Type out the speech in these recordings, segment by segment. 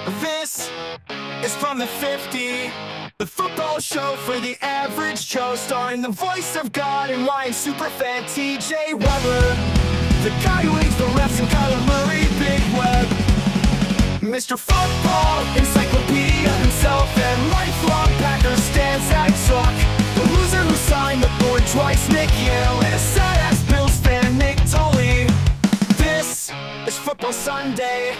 This is From the 50, the football show for the average Joe, starring the voice of God and Lion superfan TJ Weber, the guy who hates the refs and Kyler Murray, Big Web, Mr. Football Encyclopedia himself, and lifelong Packers Stan Zach Zuck, the loser who signed the board twice, Nick Yale, and a sad-ass Bills fan, Nick Tully. This is Football Sunday.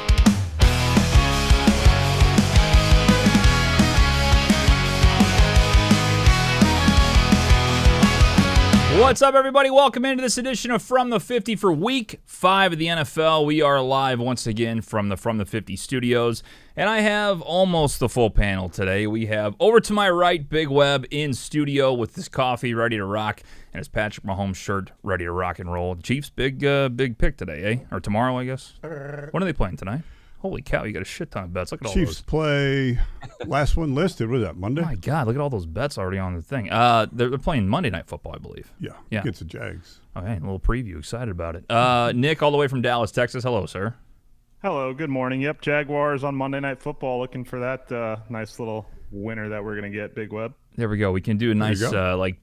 What's up, everybody? Welcome into this edition of From the 50 for Week 5 of the NFL. We are live once again from the 50 studios, and I have almost the full panel today. We have over to my right, Big Web in studio with his coffee ready to rock and his Patrick Mahomes shirt ready to rock and roll. Chiefs, big pick today, eh? Or tomorrow, I guess. When are they playing tonight? Holy cow, you got a shit ton of bets. Look at all those. Chiefs play, last one listed, was that Monday? Oh my God, look at all those bets already on the thing. They're playing Monday Night Football, I believe. Yeah, against the Jags. Okay, a little preview. Excited about it. Nick, all the way from Dallas, Texas. Hello, sir. Hello, good morning. Yep, Jaguars on Monday Night Football, looking for that nice little winner that we're going to get, Big Web. There we go. We can do a nice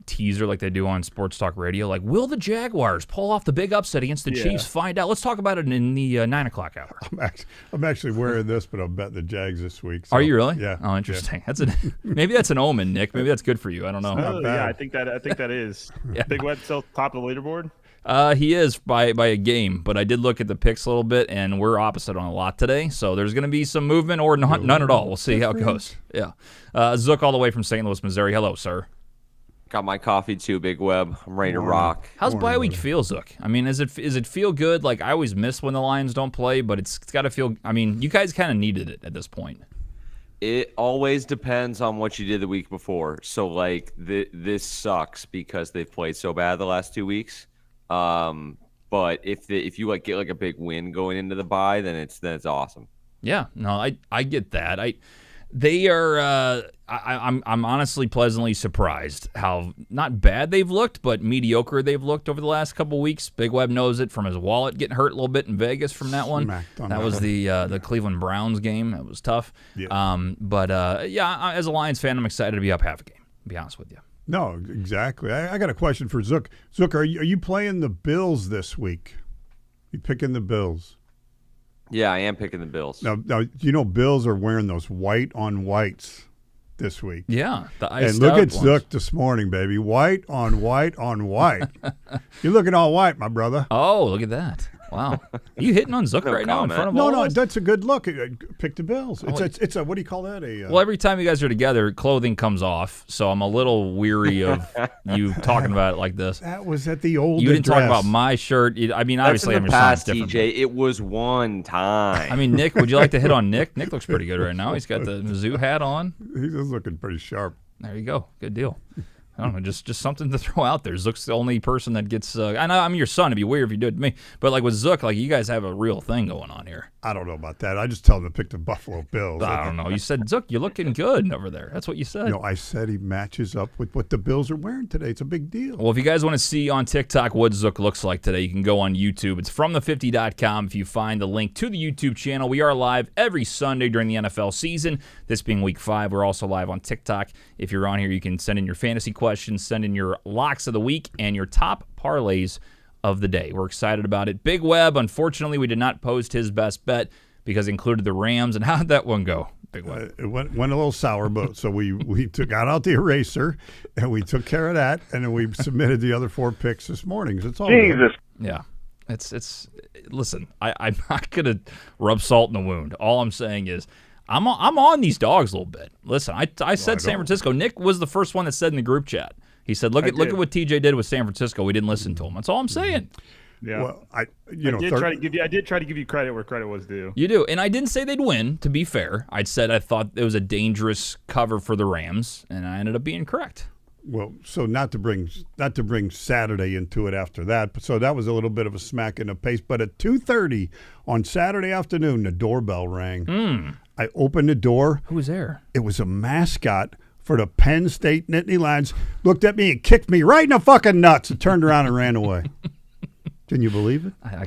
teaser like they do on Sports Talk Radio. Like, will the Jaguars pull off the big upset against the Chiefs? Find out. Let's talk about it in the 9 o'clock hour. I'm actually wearing this, but I'm betting the Jags this week. So. Are you really? Yeah. Oh, interesting. Yeah. Maybe that's an omen, Nick. Maybe that's good for you. I don't know. Yeah, I think that is. Yeah. Big Web still top of the leaderboard? He is by a game, but I did look at the picks a little bit, and we're opposite on a lot today. So there's going to be some movement or none at all. We'll see how it goes. Yeah. Zook all the way from St. Louis, Missouri. Hello, sir. Got my coffee too, Big Web. I'm ready to rock. How's bye week feel, Zook? I mean, is it feel good? Like, I always miss when the Lions don't play, but it's got to feel. I mean, you guys kind of needed it at this point. It always depends on what you did the week before. So, like, this sucks because they've played so bad the last 2 weeks. But if you get like a big win going into the bye, then it's awesome. Yeah, no, I get that. They are. I'm honestly pleasantly surprised how not bad they've looked, but mediocre they've looked over the last couple wees. Big Web knows it from his wallet getting hurt a little bit in Vegas from that one. That was the Cleveland Browns game. That was tough. Yeah. As a Lions fan, I'm excited to be up half a game. To be honest with you. No, exactly. I got a question for Zook. Zook, are you playing the Bills this week? You picking the Bills? Yeah, I am picking the Bills. Now, you know Bills are wearing those white on whites this week. Yeah, the iced and look out at ones. Zook this morning, baby. White on white on white. You're looking all white, my brother. Oh, look at that. Wow. Are you hitting on Zook right now in front of all of us? That's a good look. Pick the Bills. It's a what do you call that? Well, every time you guys are together, clothing comes off, so I'm a little weary of you talking about it like this. That was at the old You didn't talk about my shirt. Obviously, I'm past, TJ. It was one time. I mean, Nick, would you like to hit on Nick? Nick looks pretty good right now. He's got the Mizzou hat on. He's looking pretty sharp. There you go. Good deal. I don't know, just something to throw out there. Zook's the only person that gets. I know I'm your son. It'd be weird if you did it to me. But like with Zook, like you guys have a real thing going on here. I don't know about that. I just tell him to pick the Buffalo Bills. I don't know. You said Zook, you're looking good over there. That's what you said. No, I said he matches up with what the Bills are wearing today. It's a big deal. Well, if you guys want to see on TikTok what Zook looks like today, you can go on YouTube. It's fromthe50.com. If you find the link to the YouTube channel, we are live every Sunday during the NFL season. This being week 5, we're also live on TikTok. If you're on here, you can send in your fantasy questions, send in your locks of the week, and your top parlays of the day. We're excited about it. Big Web, unfortunately, we did not post his best bet because it included the Rams. And how did that one go, Big Web? It went a little sour, but so we got out the eraser, and we took care of that, and then we submitted the other 4 picks this morning. So it's all Jesus. good. Yeah. It's listen, I'm not going to rub salt in the wound. All I'm saying is I'm on these dogs a little bit. Listen, I said San Francisco. Nick was the first one that said in the group chat. He said, look at what TJ did with San Francisco. We didn't listen to him. That's all I'm saying. Yeah. Well, I did try to give you credit where credit was due. You do. And I didn't say they'd win, to be fair. I said I thought it was a dangerous cover for the Rams, and I ended up being correct. Well, so not to bring Saturday into it after that, so that was a little bit of a smack in the face. But at 2:30 on Saturday afternoon, the doorbell rang. I opened the door. Who was there? It was a mascot for the Penn State Nittany Lions. Looked at me and kicked me right in the fucking nuts and turned around and ran away. Can you believe it? I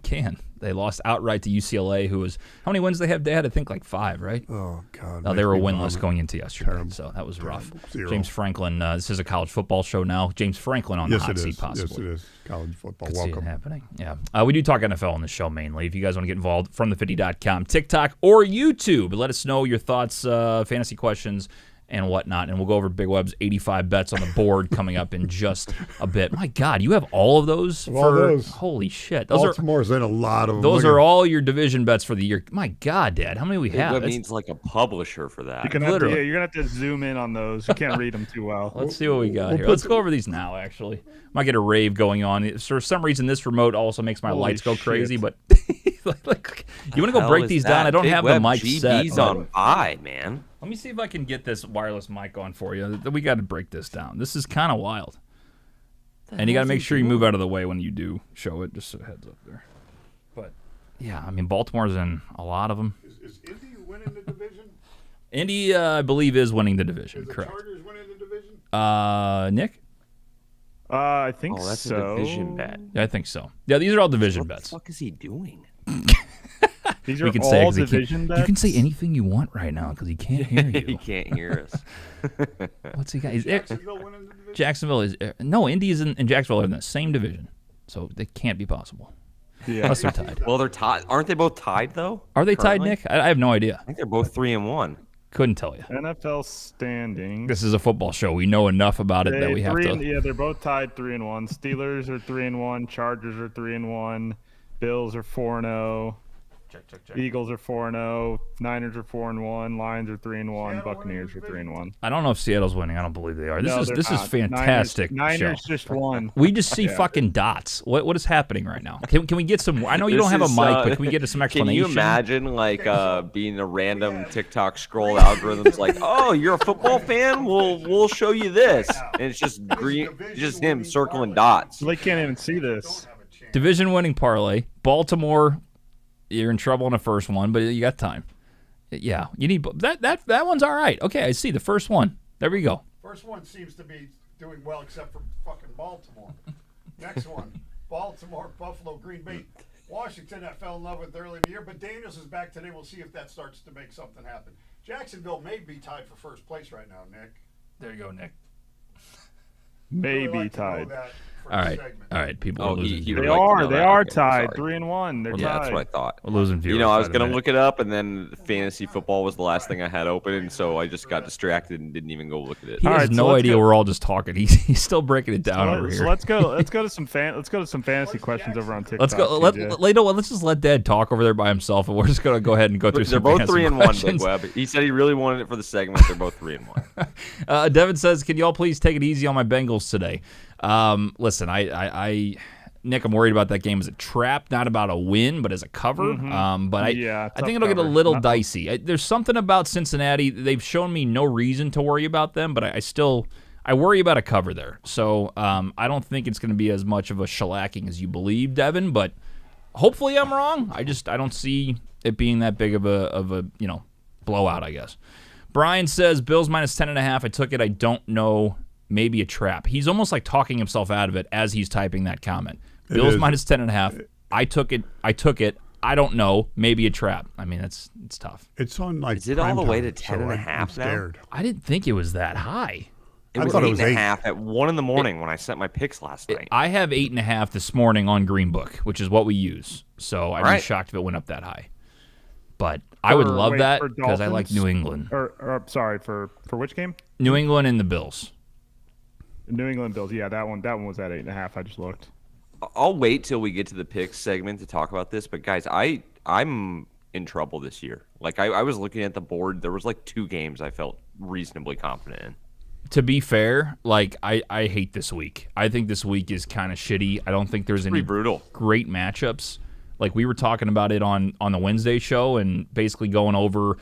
can. They lost outright to UCLA, who was how many wins they have? They had, I think, like 5, right? Oh God. No, they were makes me winless vomit. going into yesterday, Terrible. so that was rough. 0. James Franklin. This is a college football show now. James Franklin on Yes, the hot it seat, is. possibly. Yes, it is. College football. Could see it Welcome. happening. Yeah. We do talk NFL on the show mainly. If you guys want to get involved, from the50.com, TikTok, or YouTube, let us know your thoughts, fantasy questions, and whatnot. And we'll go over Big Web's 85 bets on the board coming up in just a bit. My God, you have all of those? All those. Holy shit. Those are Baltimore's in a lot of them. those Look are at- all your division bets for the year. My God, Dad, how many we have? That That's- means like a publisher for that. You're gonna Literally. have to zoom in on those. You can't read them too well. Let's see what we got here. Let's go over these now, actually. Might get a rave going on. For some reason, this remote also makes my Holy lights go shit. crazy, but you want to go Hell break is these that? down? I don't Big have the Web mic set. GB's on buy, man. Let me see if I can get this wireless mic on for you. We got to break this down. This is kind of wild. And you got to make sure you move out of the way when you do show it, just a heads up there. But, yeah, I mean, Baltimore's in a lot of them. Is Indy winning the division? Indy, I believe, is winning the division, Is the correct. Chargers winning the division? Nick? I think Oh, that's so. a division bet. Yeah, I think so. Yeah, these are all division What the bets. fuck is he doing? These are We can say it all 'cause he can't- division bets. You can say anything you want right now because he can't hear He you. can't hear us. What's he got? He's, Jacksonville winning the division? Jacksonville is no. Indy's and Jacksonville are in the same division, so they can't be possible Yeah. unless they're tied. Well, they're tied. Aren't they both tied though? Are they tied, currently? Nick? I have no idea. I think they're both 3-1. Couldn't tell you. NFL standings. This is a football show. We know enough about it that we have to. Yeah, they're both tied 3-1. Steelers are 3-1. Chargers are 3-1. Bills are 4-0. Eagles are 4-0. Niners are 4-1. Lions are 3-1. Seattle Buccaneers are winning the 3-1. I don't know if Seattle's winning. I don't believe they are. This No, is they're this is not. fantastic. Niners show. just won. We just see fucking dots. What is happening right now? Can we get some? I know you This don't have a is, mic, but can we get some Can explanation? you imagine like being a random TikTok scroll algorithms like, oh, you're a football fan? We'll show you this, and it's just green, just him circling dots. So they can't even see this. Division winning parlay. Baltimore, you're in trouble in the first one, but you got time. Yeah, you need that one's all right. Okay, I see the first one. There we go. First one seems to be doing well, except for fucking Baltimore. Next one, Baltimore, Buffalo, Green Bay, Washington. I fell in love with early in the year, but Daniels is back today. We'll see if that starts to make something happen. Jacksonville may be tied for first place right now, Nick. There you go, Nick. Maybe Really like to know tied. that for All the right, segment. all right. People Oh, are losing. he views. would They like to are. know They that. are Okay, tied. sorry. 3-1. They're Yeah, tied. that's what I thought. We're losing viewers. You know, I was by the gonna minute. look it up, and then fantasy football was the last thing I had open, and so I just got distracted and didn't even go look at it. He All has right, so no let's idea go- we're all just talking. He's still breaking it down over So here. let's go. Let's go to some fantasy questions over on TikTok. Let's go. TJ. Let's just let Dad talk over there by himself, and we're just gonna go ahead and go through They're some. both fantasy 3-1, Big questions. Web. He said he really wanted it for the segment. They're both 3-1. Devin says, "Can y'all please take it easy on my Bengals today?" Listen, Nick, I'm worried about that game as a trap, not about a win, but as a cover. But Yeah, I tough think it'll get a cover. little Nothing. dicey. There's something about Cincinnati. They've shown me no reason to worry about them, but I worry about a cover there. So I don't think it's going to be as much of a shellacking as you believe, Devin. But hopefully I'm wrong. I don't see it being that big of a blowout, I guess. Brian says Bills minus 10.5. I took it. I don't know. Maybe a trap. He's almost like talking himself out of it as he's typing that comment. Bills is. minus 10.5. I took it. I don't know. Maybe a trap. I mean, it's tough. It's on like. Is it all the way to primetime, so 10.5 I'm now? scared. I didn't think it was that high. It I was thought it 8 was and a 8. half at 1 in the morning when I sent my picks last night. I have 8.5 this morning on Green Book, which is what we use. So I'd be right. shocked if it went up that high. But I would love that for because I like Dolphins? New England. Or sorry, for which game? New England and the Bills. New England Bills. Yeah, that one was at 8.5. I just looked. I'll wait till we get to the picks segment to talk about this. But guys, I'm in trouble this year. Like I was looking at the board. There was like 2 games I felt reasonably confident in. To be fair, like I hate this week. I think this week is kind of shitty. I don't think there's any Pretty brutal. great matchups. Like we were talking about it on the Wednesday show and basically going over.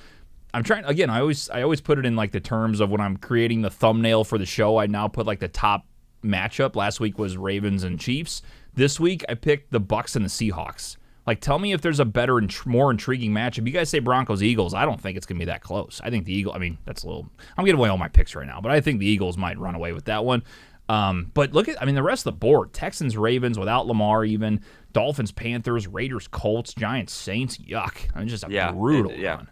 I'm trying again. I always put it in like the terms of when I'm creating the thumbnail for the show. I now put like the top matchup. Last week was Ravens and Chiefs. This week I picked the Bucks and the Seahawks. Like, tell me if there's a better and more intriguing matchup. You guys say Broncos Eagles. I don't think it's gonna be that close. I think the Eagles. I mean, that's a little. I'm giving away all my picks right now, but I think the Eagles might run away with that one. But look at, the rest of the board. Texans, Ravens without Lamar even. Dolphins, Panthers, Raiders, Colts, Giants, Saints. Yuck. Just a brutal run.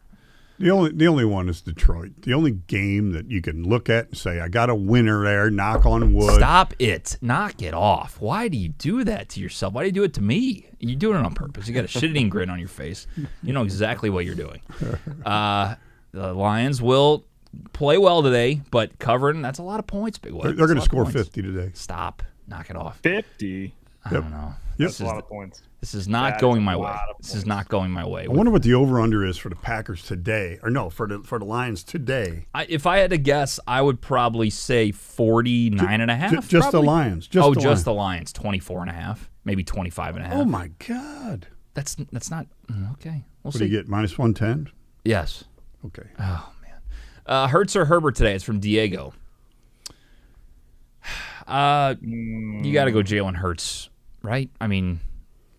The only one is Detroit. The only game that you can look at and say, I got a winner there, knock on wood. Stop it. Knock it off. Why do you do that to yourself? Why do you do it to me? You're doing it on purpose. You got a shit-eating grin on your face. You know exactly what you're doing. The Lions will play well today, but covering, that's a lot of points, Big White. They're going to score 50 today. Stop. Knock it off. 50? I don't know. That's a lot of points. This is not going my way. This is not going my way. I wonder what the over/under is for the Packers today, or no, for the Lions today. If I had to guess, I would probably say 49.5. Just the Lions. Just the Lions. 24.5, maybe 25.5. Oh my God. That's not okay. We'll What see. do you get? -110? Yes. Okay. Oh man. Hurts or Herbert today? It's from Diego. You got to go Jalen Hurts, right?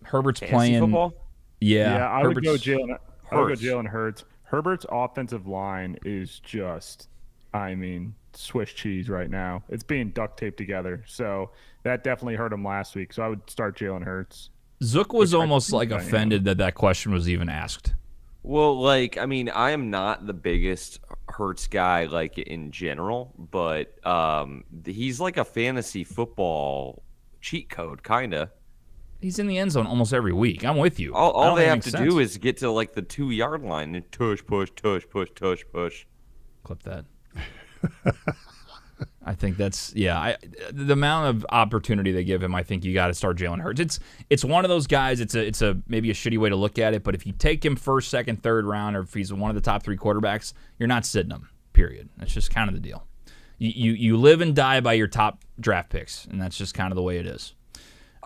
Herbert's Fantasy playing football? Yeah, I would go Herbert's- Jalen Hurts. Herbert's offensive line is just, Swiss cheese right now. It's being duct taped together. So that definitely hurt him last week. So I would start Jalen Hurts. Zook was almost offended that question was even asked. Well, I am not the biggest Hurts guy, in general, but he's like a fantasy football cheat code, kind of. He's in the end zone almost every week. I'm with you. All they have to do is get to the 2-yard line and tush, push, tush, push, tush, push. Clip that. I think that's the amount of opportunity they give him. I think you got to start Jalen Hurts. It's one of those guys. It's a maybe a shitty way to look at it, but if you take him first, second, third round, or if he's one of the top 3 quarterbacks, you're not sitting him. Period. That's just kind of the deal. You live and die by your top draft picks, and that's just kind of the way it is.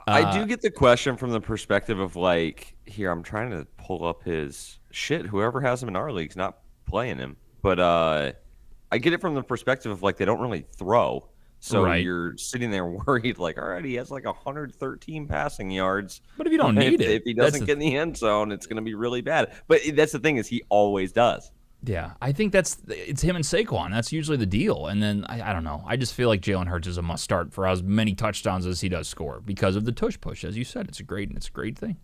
I do get the question from the perspective of here, I'm trying to pull up his shit. Whoever has him in our league's not playing him. But I get it from the perspective of they don't really throw. So you're sitting there worried, all right, he has 113 passing yards. But if you don't need it. If he doesn't get in the end zone, it's going to be really bad. But that's the thing is he always does. Yeah, I think it's him and Saquon. That's usually the deal. And then, I don't know. I just feel like Jalen Hurts is a must-start for as many touchdowns as he does score because of the tush push. As you said, it's a great thing.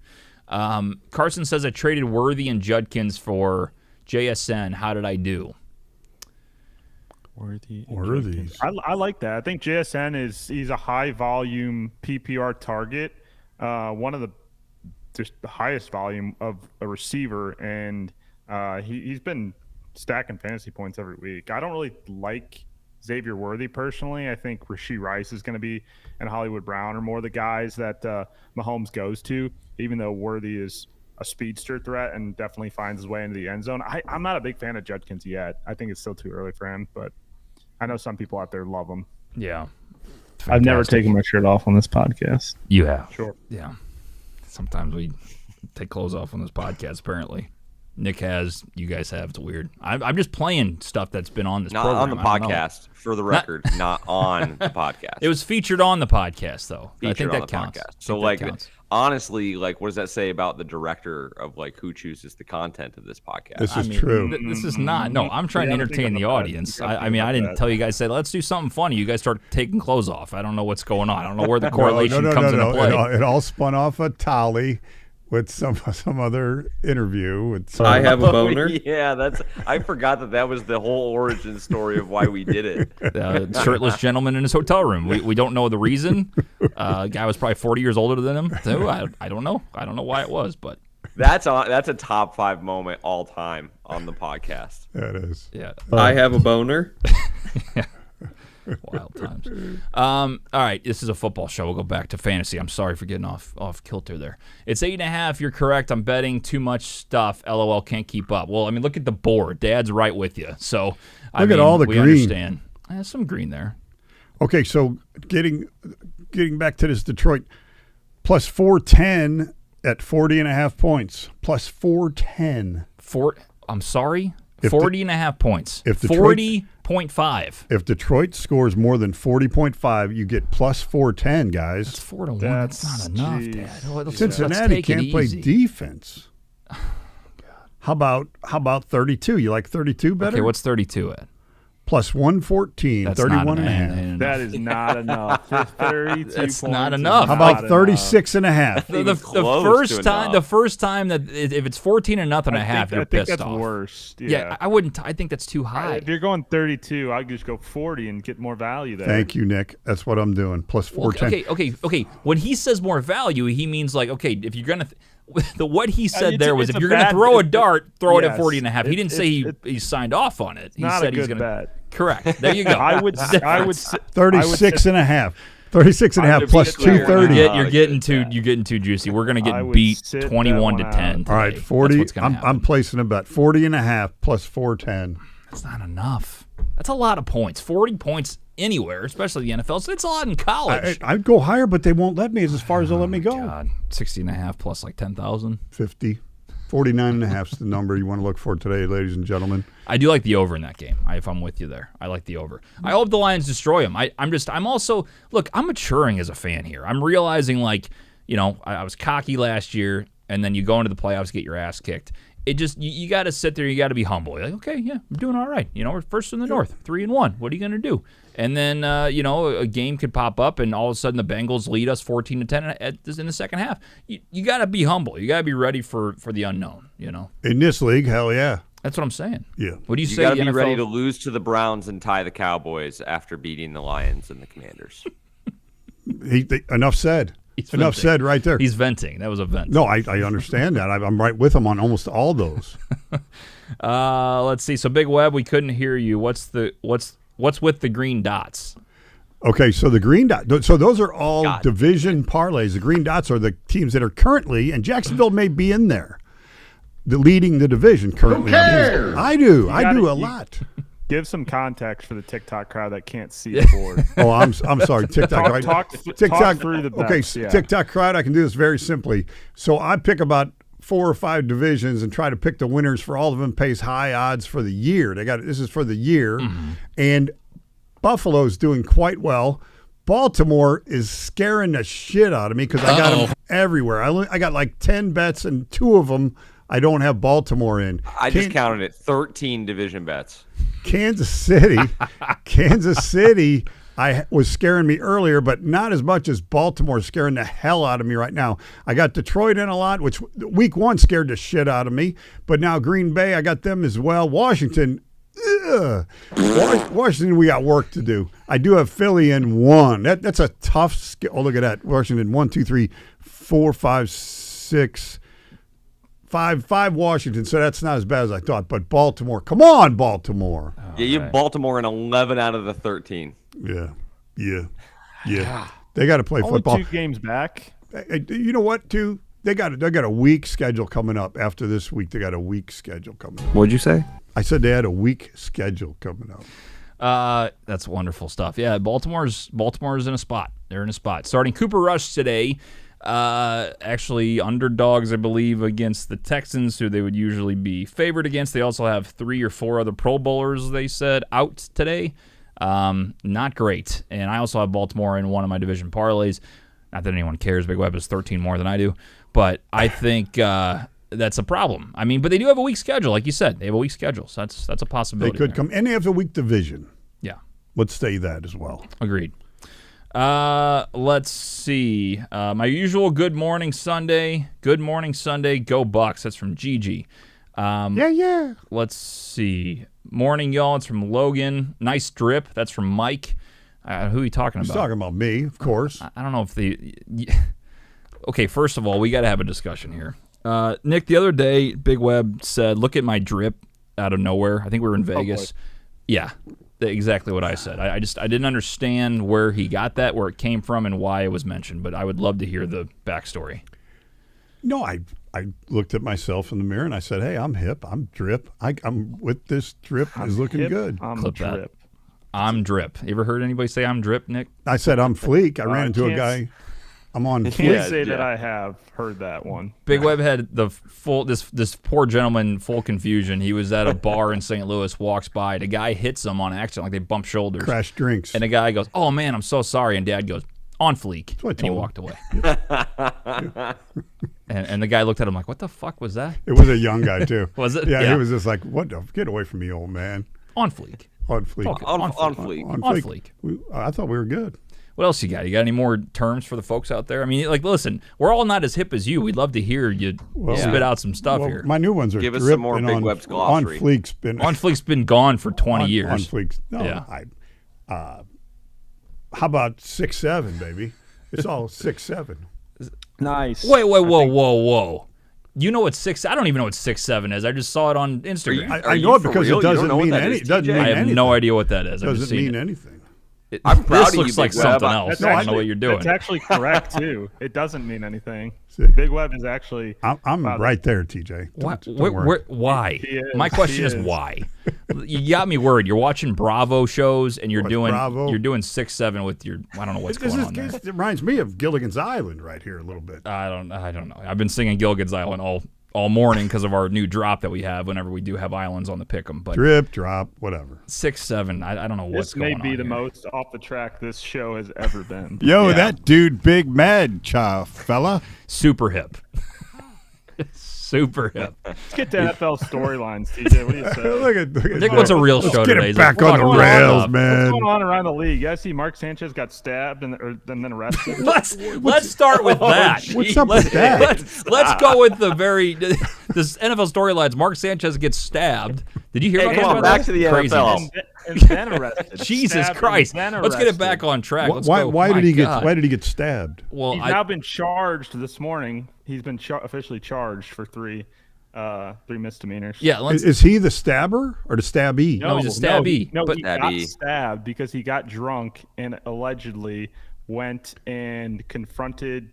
Carson says, I traded Worthy and Judkins for JSN. How did I do? Worthy. I I like that. I think JSN he's a high-volume PPR target, one of the highest volume of a receiver, and he's been stacking fantasy points every week. I don't really like Xavier Worthy personally. I think Rashee Rice is going to be and Hollywood Brown are more the guys that Mahomes goes to, even though Worthy is a speedster threat and definitely finds his way into the end zone. I'm not a big fan of Judkins yet. I think it's still too early for him, but I know some people out there love him. Yeah. Fantastic. I've never taken my shirt off on this podcast. You have. Sure. Yeah. Sometimes we take clothes off on this podcast, apparently. Nick has. You guys have. It's weird. I'm just playing stuff that's been on this not program. on the podcast, for the record. Not on the podcast. It was featured on the podcast, though. Featured I think on that the counts. podcast. So, honestly, what does that say about the director of who chooses the content of this podcast? This is true. This is not. No, I'm trying to entertain the audience. I didn't tell you guys, say, let's do something funny. You guys start taking clothes off. I don't know what's going on. I don't know where the correlation comes into play. It all spun off a tally with some other interview with I have a boner. Yeah, I forgot that was the whole origin story of why we did it. Shirtless gentleman in his hotel room. We don't know the reason. Guy was probably 40 years older than him. So I don't know. I don't know why it was, but that's a top 5 moment all time on the podcast. That is. Yeah. I have a boner. Wild times. All right, this is a football show. We'll go back to fantasy. I'm sorry for getting off kilter there. It's 8.5. You're correct. I'm betting too much stuff. LOL, can't keep up. Well, look at the board. Dad's right with you. So look at all the we green. Understand. Some green there. Okay, so getting back to this Detroit, plus 410 at 40.5 points. Plus 410. I'm sorry. 40.5 points. If Detroit, 40.5. If Detroit scores more than 40.5 you get plus 410, guys. That's 4-1. That's not enough, Dad. Cincinnati can't play defense. How about 32? You like 32 better? Okay, what's 32 at? plus 114, That's 31 and a half. That is not enough. 32 That's points not is enough. How not about 36 and a half? The close to enough. first time that if it's 14 and nothing and a half, you're I think pissed that's off. worse. Yeah, I wouldn't. I think that's too high. If you're going 32, I'd just go 40 and get more value there. Thank you, Nick. That's what I'm doing. Plus 410. Okay. When he says more value, he means like, okay, if you're gonna, what he said it's there a- was it's if a you're gonna bad- throw a it- dart, throw it at yes. 40 and a half. He It- didn't it- say it- he signed off on it. He Not said a he's good gonna. bet. Correct. There you go. I would 36 and a half. 36 and a half to be plus clear, 230. You're getting too juicy. We're gonna I get would beat sit that 21 to one 10. out. All right, today. 40. That's what's gonna happen. I'm placing a bet. 40 and a half plus 410. That's not enough. That's a lot of points. 40 points anywhere, especially the NFL. So it's a lot in college. I'd go higher, but they won't let me as far as they'll let me go. God, 60 and a half plus like 10,000. 50. 49 and a half is the number you want to look for today, ladies and gentlemen. I do like the over in that game. If I'm with you there, I like the over. I hope the Lions destroy them. I'm also look. I'm maturing as a fan here. I'm realizing like I was cocky last year, and then you go into the playoffs, get your ass kicked. It just you got to sit there. You got to be humble. You're like, okay, yeah, I'm doing all right. We're first in the North, 3-1. What are you gonna do? And then a game could pop up, and all of a sudden the Bengals lead us 14 to 10 in the second half. You got to be humble. You got to be ready for the unknown. In this league, hell yeah. That's what I'm saying. Yeah. What do you You say? got to be NFL ready to lose to the Browns and tie the Cowboys after beating the Lions and the Commanders. Enough said. He's Enough venting. said right there. He's venting. That was a vent. No, I understand that. I'm right with him on almost all those. Let's see. So Big Web, we couldn't hear you. What's with the green dots? Okay, so the green dot. So those are all division parlays. The green dots are the teams that are currently, and Jacksonville may be in there, leading the division currently. Who cares? I do. I gotta- do a you- lot. Give some context for the TikTok crowd that can't see the board. Oh, I'm sorry. TikTok. right? Talk through the Okay, bets, yeah. TikTok crowd. I can do this very simply. So I pick about 4 or 5 divisions and try to pick the winners for all of them. Pays high odds for the year. This is for the year, and Buffalo's doing quite well. Baltimore is scaring the shit out of me because I got them everywhere. I got like 10 bets, and 2 of them I don't have Baltimore in. I just counted it. 13 division bets. Kansas City, I was scaring me earlier, but not as much as Baltimore scaring the hell out of me right now. I got Detroit in a lot, which week 1 scared the shit out of me, but now Green Bay, I got them as well. Washington, Washington, we got work to do. I do have Philly in 1. That's a tough. Oh, look at that. Washington 1, 2, 3, 4, 5, 6. Five Washington, so that's not as bad as I thought. But Baltimore, come on, Baltimore. Yeah, you have Baltimore in 11 out of the 13. Yeah. They got to play Only football. 2 games back. Hey, you know what? Too, they got a week schedule coming up. After this week, they got a week schedule coming up. What'd you say? I said they had a week schedule coming up. That's wonderful stuff. Yeah, Baltimore's in a spot. They're in a spot. Starting Cooper Rush today. Actually underdogs, I believe, against the Texans, who they would usually be favored against. They also have 3 or 4 other Pro Bowlers, they said, out today. Not great. And I also have Baltimore in one of my division parlays. Not that anyone cares. Big Web is 13 more than I do. But I think that's a problem. I mean, but they do have a weak schedule, like you said. They have a weak schedule, so that's a possibility. They could there. come, and they have a weak division. Yeah, Let's say that as well. agreed. Let's see. My usual Good Morning Sunday. Good Morning Sunday. Go Bucks. That's from Gigi. Yeah. Let's see. Morning, y'all. It's from Logan. Nice drip. That's from Mike. Who are you talking He's about? talking about me, of course. I don't know if Okay, first of all, we got to have a discussion here. Nick, the other day, Big Web said, "Look at my drip," out of nowhere. I think we were in Vegas. Yeah, exactly what I said. I didn't understand where he got that, where it came from, and why it was mentioned. But I would love to hear the backstory. No, I looked at myself in the mirror and I said, "Hey, I'm hip. I'm drip. I'm with this drip is looking Hip, good." I'm Clip that. drip. I'm drip. You ever heard anybody say I'm drip, Nick? I said, "I'm fleek." I ran into a can't guy. I'm on Can't fleek. say that I have heard that one. Big Web had the full this poor gentleman full confusion. He was at a bar in St. Louis, walks by, the guy hits him on accident, like they bump shoulders. Crash drinks. And the guy goes, "Oh man, I'm so sorry." And Dad goes, "On fleek." what I And he told him. walked away. and the guy looked at him like, "What the fuck was that?" It was a young guy too. Was it? Yeah, Yeah. he was just like, "What? Get away from me, old man." On fleek. On fleek. Okay. On fleek. fleek. On fleek. I thought we were good. What else you got? You got any more terms for the folks out there? I mean, like, listen, we're all not as hip as you. We'd love to hear you spit out some stuff here. My new ones are Give us drip some more and Big on, Web's on glossary. fleek's been On Fleek's been gone for 20 years. On fleek's. No, Yeah. how about 6'7", baby? It's all 6'7". Nice. Wait, whoa. You know what 6? I don't even know what 6'7" is. I just saw it on Instagram. Are I you know it for because real? it You don't doesn't know what mean that any. is, It doesn't TJ? mean I have anything. no idea what that is. It I've just doesn't seen mean it. anything. I'm proud This of you, looks like Big Web. something else. No, I I don't know what you're doing. It's actually correct too. It doesn't mean anything. See? Big Web is actually. I'm right there, TJ. Don't worry. Why? He is. My question He is is. why. You got me worried. You're watching Bravo shows and you're What's doing Bravo? you're doing 6'7" with your. I don't know what's This going on there. it reminds me of Gilligan's Island right here a little bit. I don't know. I've been singing Gilligan's Island all morning because of our new drop that we have whenever we do have islands on the pick'em. But Drip, drop, whatever. 6'7", I don't know what's This going may on be the here. most off the track this show has ever been. Yo, Yeah. that dude, Big Mad, fella. Super hip. Super hip. Let's get to NFL storylines, TJ. What do you say? Look at Nick wants a real Let's show get today. it He's back like, on the "Fuck, rails, up." man. What's going on around the league? You guys see Mark Sanchez got stabbed and then arrested? Let's start with that. What's up with that? Let's go with the this NFL storylines. Mark Sanchez gets stabbed. Did you hear Hey, about come this? on, back to the Crazy. NFL. and then arrested. Jesus Stabbed Christ. and then Let's get it arrested. back on track. Let's Why? go. Why My did he God. get? Why did he get stabbed? Well, He's now been charged this morning. He's been officially charged for three misdemeanors. yeah. Let's. Is he the stabber or the stabbee? No, he's a stabbee, No, but- he got Stabbee. stabbed because he got drunk and allegedly went and confronted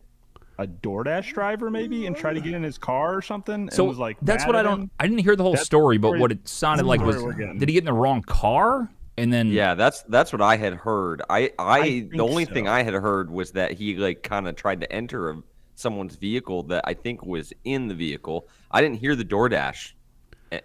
a DoorDash driver maybe and tried to get in his car or something. So and was like, that's mad what I at don't. him. I didn't hear the whole That's story, but the what it sounded that's like the was, story we're getting. did he get in the wrong car? And then Yeah, that's what I had heard. I The think only so. thing I had heard was that he like kind of tried to enter someone's vehicle that I think was in the vehicle. I didn't hear the DoorDash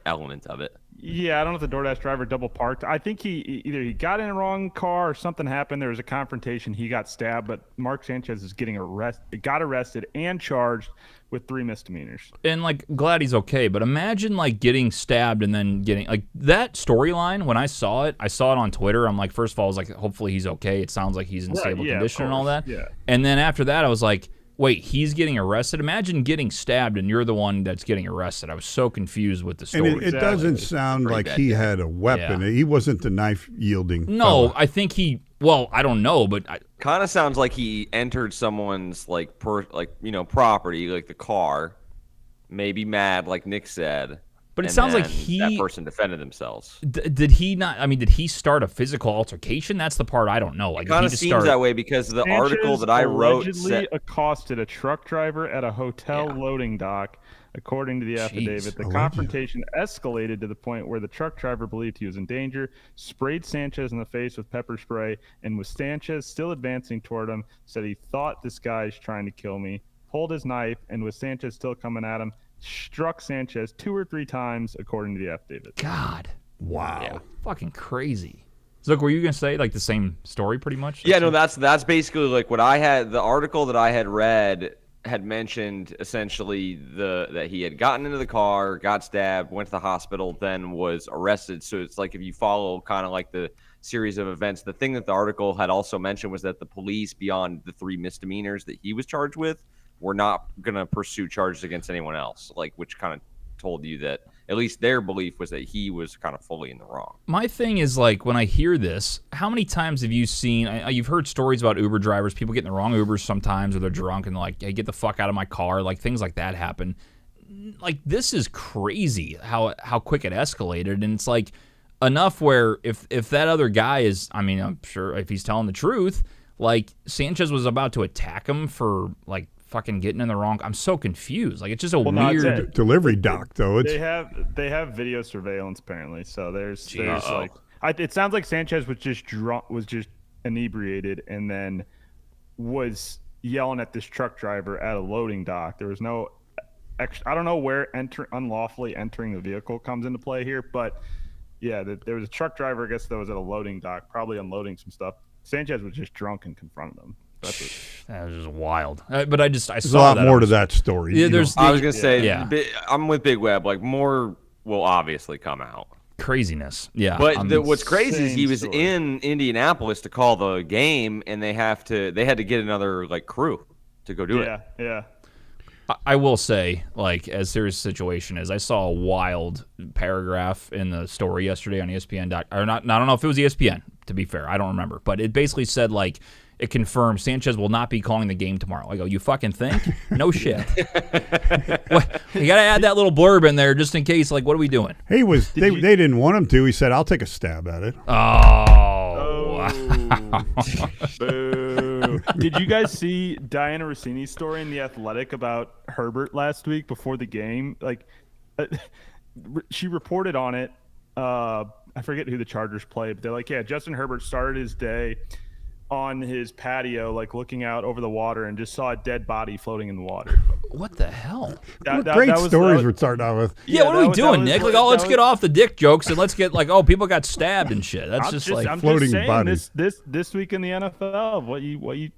element of it. Yeah, I don't know if the DoorDash driver double parked. I think either he got in the wrong car or something happened. There was a confrontation. He got stabbed, but Mark Sanchez is got arrested and charged with 3 misdemeanors. and like glad he's okay, but imagine like getting stabbed and then getting like that storyline. When I saw it on Twitter. I'm like, first of all, I was like, hopefully he's okay. It sounds like he's in Right, stable yeah, of condition and all course, that. yeah. And then after that, I was like, wait, he's getting arrested. Imagine getting stabbed and you're the one that's getting arrested. I was so confused with the And story. it doesn't sound Pretty like bad he day. had a weapon. Yeah. He wasn't the knife yielding. No, fella. I think he. Well, I don't know, but Kind of sounds like he entered someone's property, like the car, maybe mad, like Nick said. But it and sounds like then that person defended themselves. did he not? I mean, did he start a physical altercation? That's the part I don't know. Like, Kind did of he just seems start? that way because the article Sanchez that I wrote allegedly said accosted a truck driver at a hotel loading dock. According to the affidavit, the allegedly. confrontation escalated to the point where the truck driver believed he was in danger, sprayed Sanchez in the face with pepper spray, and with Sanchez still advancing toward him, said he thought this guy's trying to kill me, pulled his knife, and with Sanchez still coming at him, struck Sanchez 2 or 3 times, according to the affidavit. God, Wow. fucking crazy. So, look, were you gonna say like the same story, pretty much? Yeah, no, that's basically like what I had. The article that I had read had mentioned essentially that he had gotten into the car, got stabbed, went to the hospital, then was arrested. So it's like if you follow kind of like the series of events, the thing that the article had also mentioned was that the police, beyond the 3 misdemeanors that he was charged with, were not going to pursue charges against anyone else, like which kind of told you that at least their belief was that he was kind of fully in the wrong. My thing is like when I hear this, how many times have you seen? You've heard stories about Uber drivers, people getting the wrong Ubers sometimes, or they're drunk and they're like, "Hey, get the fuck out of my car!" Like things like that happen. Like this is crazy how quick it escalated, and it's like enough where if that other guy is, I mean, I'm sure if he's telling the truth, like Sanchez was about to attack him for like fucking getting in the wrong. I'm so confused. Like it's just a Well, no, it's weird. it. Delivery dock, though. It's They have video surveillance apparently. So there's like it sounds like Sanchez was just drunk, was just inebriated, and then was yelling at this truck driver at a loading dock. There was no I don't know where unlawfully entering the vehicle comes into play here, but yeah, there was a truck driver, I guess, that was at a loading dock, probably unloading some stuff. Sanchez was just drunk and confronted him. That's what, That was just wild. But I there's a saw lot that. more I to was- that story. Yeah, you there's. know. I was gonna say, Yeah. I'm with Big Web. Like more will obviously come out. Craziness. Yeah. But what's crazy is he was story. in Indianapolis to call the game, and they had to get another crew to go do it. Yeah. I will say, as serious a situation is, I saw a wild paragraph in the story yesterday on ESPN. Or not, I don't know if it was ESPN, to be fair. I don't remember. But it basically said, it confirmed Sanchez will not be calling the game tomorrow. I go, you fucking think? No shit. What? You got to add that little blurb in there just in case. What are we doing? They didn't want him to. He said, I'll take a stab at it. Oh. Boo. Did you guys see Diana Rossini's story in The Athletic about Herbert last week before the game? She reported on it. I forget who the Chargers played, but they're like, yeah, Justin Herbert started his day on his patio, looking out over the water, and just saw a dead body floating in the water. What the hell? Great stories we're starting out with. Yeah, what are we doing, Nick? Let's get off the dick jokes and let's get people got stabbed and shit. That's floating just saying, bodies. This week in the NFL, what you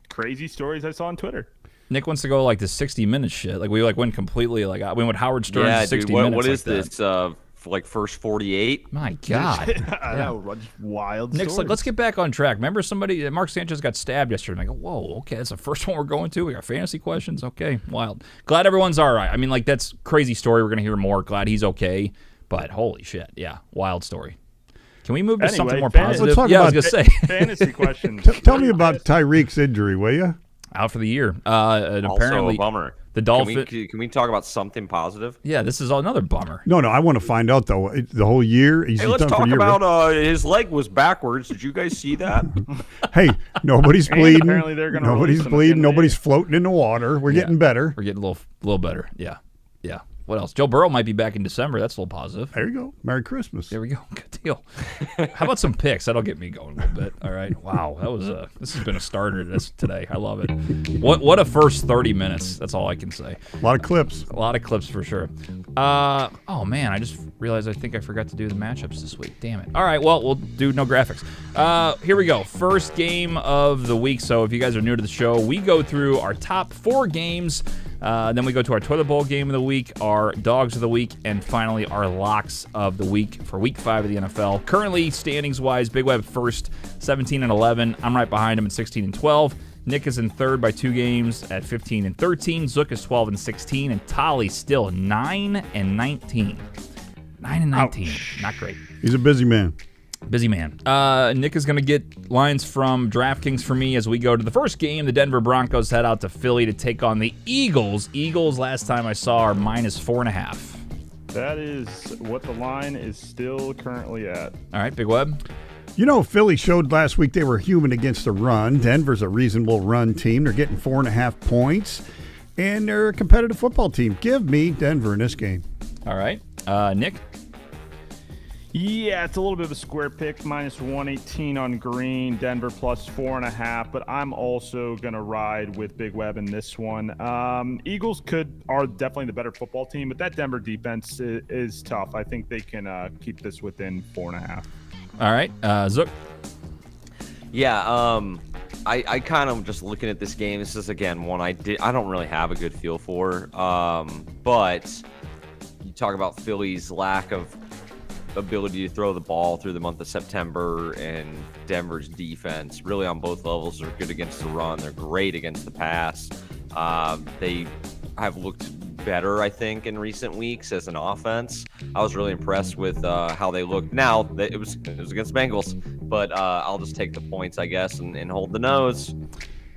crazy stories I saw on Twitter. Nick wants to go the 60 minutes shit. We went completely we went Howard Stern Yeah, 60 dude. minutes. What is that. this? First 48. My God. I know, just wild Nick's stories. let's get back on track. Remember Mark Sanchez got stabbed yesterday. I go, whoa, okay, that's the first one we're going to. We got fantasy questions. Okay, wild. Glad everyone's all right. I mean, that's crazy story. We're going to hear more. Glad he's okay. But holy shit, yeah, wild story. Can we move to something more positive? Let's talk I was about going to say. fantasy questions. Tell me about Tyreek's injury, will you? Out for the year. And Also apparently, a bummer. the Dolphins. Can we talk about something positive? Yeah, this is another bummer. No, I want to find out, though. The whole year? He's Hey, let's done for talk a year, about his leg was backwards. Did you guys see that? Hey, nobody's And bleeding. apparently they're gonna Nobody's release him at the bleeding. end of the Nobody's year. floating in the water. We're getting better. We're getting a little better. Yeah. What else? Joe Burrow might be back in December. That's a little positive. There you go. Merry Christmas. There we go. Good deal. How about some picks? That'll get me going a little bit. All right. Wow. That was this has been a starter today. I love it. What a first 30 minutes. That's all I can say. A lot of clips. A lot of clips for sure. Oh man, I just realized I think I forgot to do the matchups this week. Damn it. All right. Well, we'll do no graphics. Here we go. First game of the week. So if you guys are new to the show, we go through our top 4 games. Then we go to our toilet bowl game of the week, our dogs of the week, and finally our locks of the week for week 5 of the NFL. Currently, standings-wise, Big Web first, 17-11. I'm right behind him at 16-12. Nick is in third by 2 games at 15-13. Zook is 12-16, and Tolly still 9-19. 9-19. Not great. He's a busy man. Busy man. Nick is going to get lines from DraftKings for me as we go to the first game. The Denver Broncos head out to Philly to take on the Eagles. Eagles, last time I saw, are -4.5. That is what the line is still currently at. All right, Big Web. Philly showed last week they were human against the run. Denver's a reasonable run team. They're getting 4.5 points, and they're a competitive football team. Give me Denver in this game. All right. Nick? Yeah, it's a little bit of a square pick, -118 on green, Denver +4.5, but I'm also going to ride with Big Web in this one. Eagles are definitely the better football team, but that Denver defense is tough. I think they can keep this within 4.5. All right. Zook? Yeah, I kind of just looking at this game. This is again one I don't really have a good feel for. But you talk about Philly's lack of ability to throw the ball through the month of September, and Denver's defense really on both levels are good against the run. They're great against the pass. They have looked better, I think, in recent weeks as an offense. I was really impressed with how they looked. Now it was against Bengals, but I'll just take the points, I guess, and hold the nose.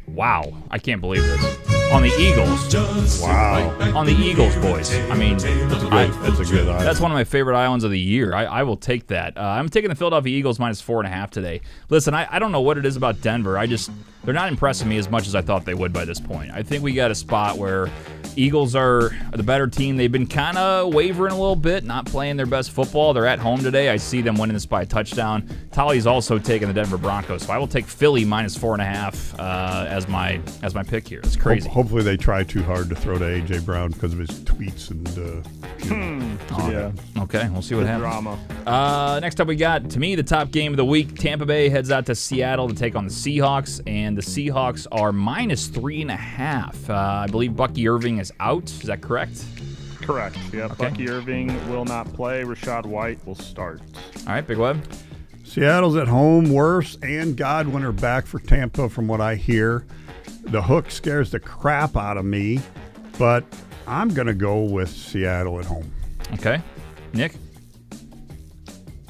Wow. I can't believe this. On the Eagles. Wow. On the Eagles, boys. I mean, That's a good eye. that's one of my favorite islands of the year. I will take that. I'm taking the Philadelphia Eagles -4.5 today. Listen, I don't know what it is about Denver. They're not impressing me as much as I thought they would by this point. I think we got a spot where Eagles are the better team. They've been kind of wavering a little bit, not playing their best football. They're at home today. I see them winning this by a touchdown. Tolly's also taking the Denver Broncos, so I will take Philly -4.5 as my pick here. It's crazy. Hopefully they try too hard to throw to A.J. Brown because of his tweets and Yeah, Okay, we'll see what happens. drama. Next up, we got, to me, the top game of the week. Tampa Bay heads out to Seattle to take on the Seahawks, and the Seahawks are -3.5. I believe Bucky Irving is out. Is that correct? Correct. Yeah, Okay. Bucky Irving will not play. Rashad White will start. All right, Big Web. Seattle's at home worse, and Godwin are back for Tampa from what I hear. The hook scares the crap out of me, but I'm going to go with Seattle at home. Okay. Nick?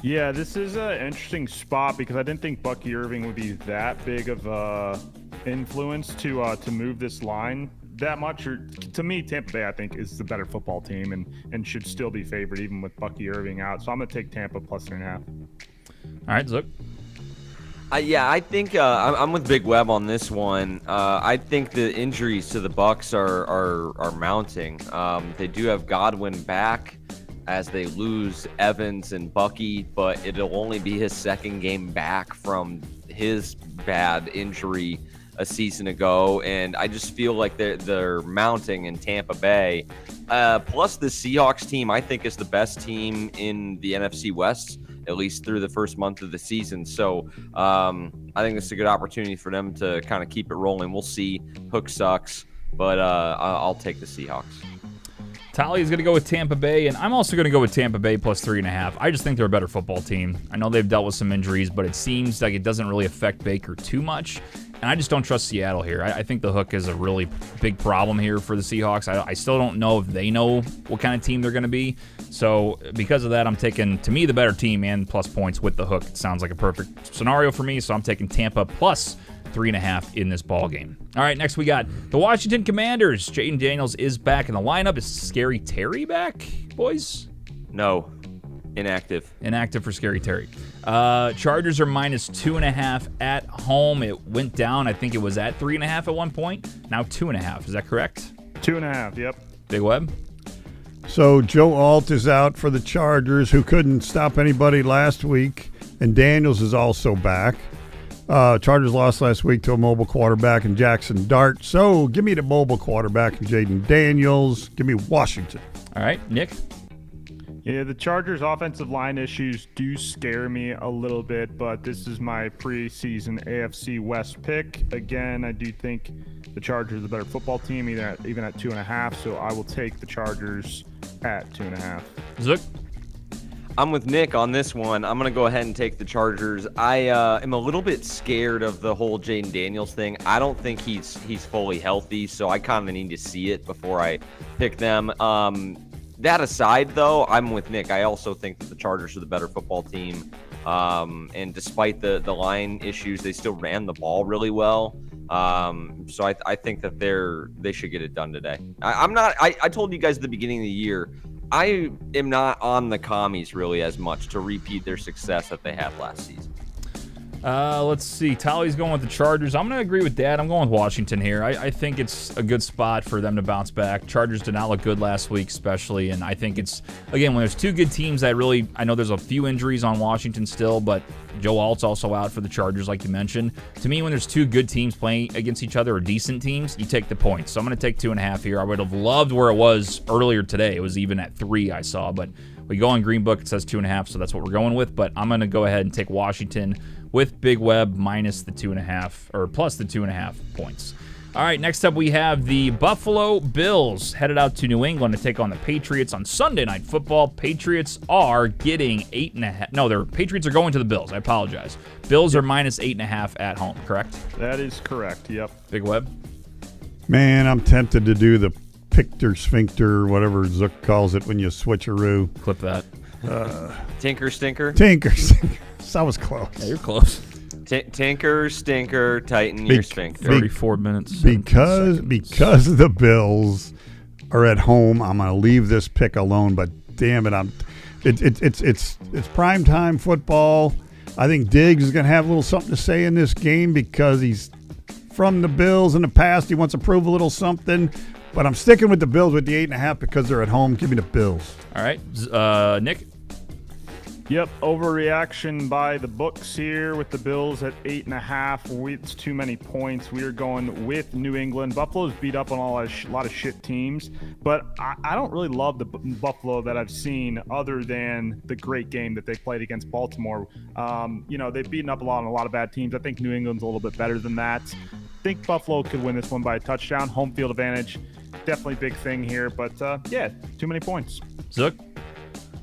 Yeah, this is an interesting spot because I didn't think Bucky Irving would be that big of a influence to move this line that much. Or to me, Tampa Bay I think is the better football team and should still be favored even with Bucky Irving out. So I'm gonna take Tampa plus 3.5. All right, Zook. Yeah, I think I'm with Big Web on this one. I think the injuries to the Bucks are mounting. They do have Godwin back as they lose Evans and Bucky, but it'll only be his second game back from his bad injury a season ago, and I just feel like they're mounting in Tampa Bay. Plus, the Seahawks team I think is the best team in the NFC West, at least through the first month of the season. So I think it's a good opportunity for them to kind of keep it rolling. We'll see. Hook sucks, but I'll take the Seahawks. Tally is going to go with Tampa Bay, and I'm also going to go with Tampa Bay plus 3.5. I just think they're a better football team. I know they've dealt with some injuries, but it seems like it doesn't really affect Baker too much. And I just don't trust Seattle here. I think the hook is a really big problem here for the Seahawks. I still don't know if they know what kind of team they're going to be. So because of that, I'm taking, to me, the better team and plus points with the hook. It sounds like a perfect scenario for me, so I'm taking Tampa plus 3.5 in this ball game. All right, next we got the Washington Commanders. Jaden Daniels is back in the lineup. Is Scary Terry back, boys? No, inactive. Inactive for Scary Terry. Chargers are minus 2.5 at home. It went down. I think it was at 3.5 at one point. Now 2.5. Is that correct? 2.5. Yep. Big Web? So Joe Alt is out for the Chargers, who couldn't stop anybody last week, and Daniels is also back. Chargers lost last week to a mobile quarterback in Jackson Dart. So give me the mobile quarterback in Jaden Daniels. Give me Washington. All right, Nick? Yeah, the Chargers' offensive line issues do scare me a little bit, but this is my preseason AFC West pick. Again, I do think the Chargers are the better football team, even at 2.5, so I will take the Chargers at 2.5. Zook? I'm with Nick on this one. I'm going to go ahead and take the Chargers. I am a little bit scared of the whole Jaden Daniels thing. I don't think he's fully healthy, so I kind of need to see it before I pick them. That aside, though, I'm with Nick. I also think that the Chargers are the better football team. And despite the line issues, they still ran the ball really well. So I think that they should get it done today. I told you guys at the beginning of the year, I am not on the commies really as much to repeat their success that they had last season. Let's see. Tally's going with the Chargers. I'm going to agree with Dad. I'm going with Washington here. I think it's a good spot for them to bounce back. Chargers did not look good last week, especially, and I think it's, again, when there's two good teams that really, I know there's a few injuries on Washington still, but Joe Alt's also out for the Chargers, like you mentioned. To me, when there's two good teams playing against each other or decent teams, you take the points. So I'm going to take 2.5 here. I would have loved where it was earlier today. It was even at 3, I saw, but we go on Green Book, it says 2.5, so that's what we're going with. But I'm going to go ahead and take Washington with Big Web minus the 2.5, or plus the 2.5 points. All right, next up we have the Buffalo Bills headed out to New England to take on the Patriots on Sunday Night Football. Patriots are getting 8.5. No, the Patriots are going to the Bills. I apologize. Bills are minus 8.5 at home, correct? That is correct. Yep. Big Web? Man, I'm tempted to do the Pictor Sphincter, whatever Zook calls it when you switcheroo. Clip that. Tinker, stinker? Tinker. That was close. Yeah, you're close. Tinker, stinker, tighten your sphincter. 34 minutes. Because the Bills are at home, I'm going to leave this pick alone. But damn it, it's primetime football. I think Diggs is going to have a little something to say in this game because he's from the Bills in the past. He wants to prove a little something. But I'm sticking with the Bills with the 8.5 because they're at home. Give me the Bills. All right, Nick. Yep, overreaction by the books here with the Bills at 8.5. It's too many points. We are going with New England. Buffalo's beat up on a lot of shit teams, but I don't really love the Buffalo that I've seen other than the great game that they played against Baltimore. They've beaten up on a lot of bad teams. I think New England's a little bit better than that. I think Buffalo could win this one by a touchdown. Home field advantage. definitely big thing here. But yeah, too many points. Zook?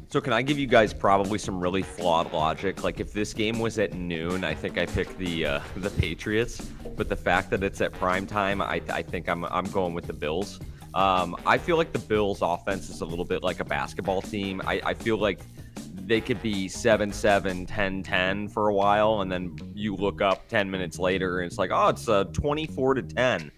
So can I give you guys probably some really flawed logic? Like if this game was at noon, I think I pick the Patriots. But the fact that it's at prime time, I think I'm going with the Bills. I feel like the Bills offense is a little bit like a basketball team. I feel like they could be 7-7, 10-10 for a while, and then you look up 10 minutes later and it's like, oh, it's 24-10.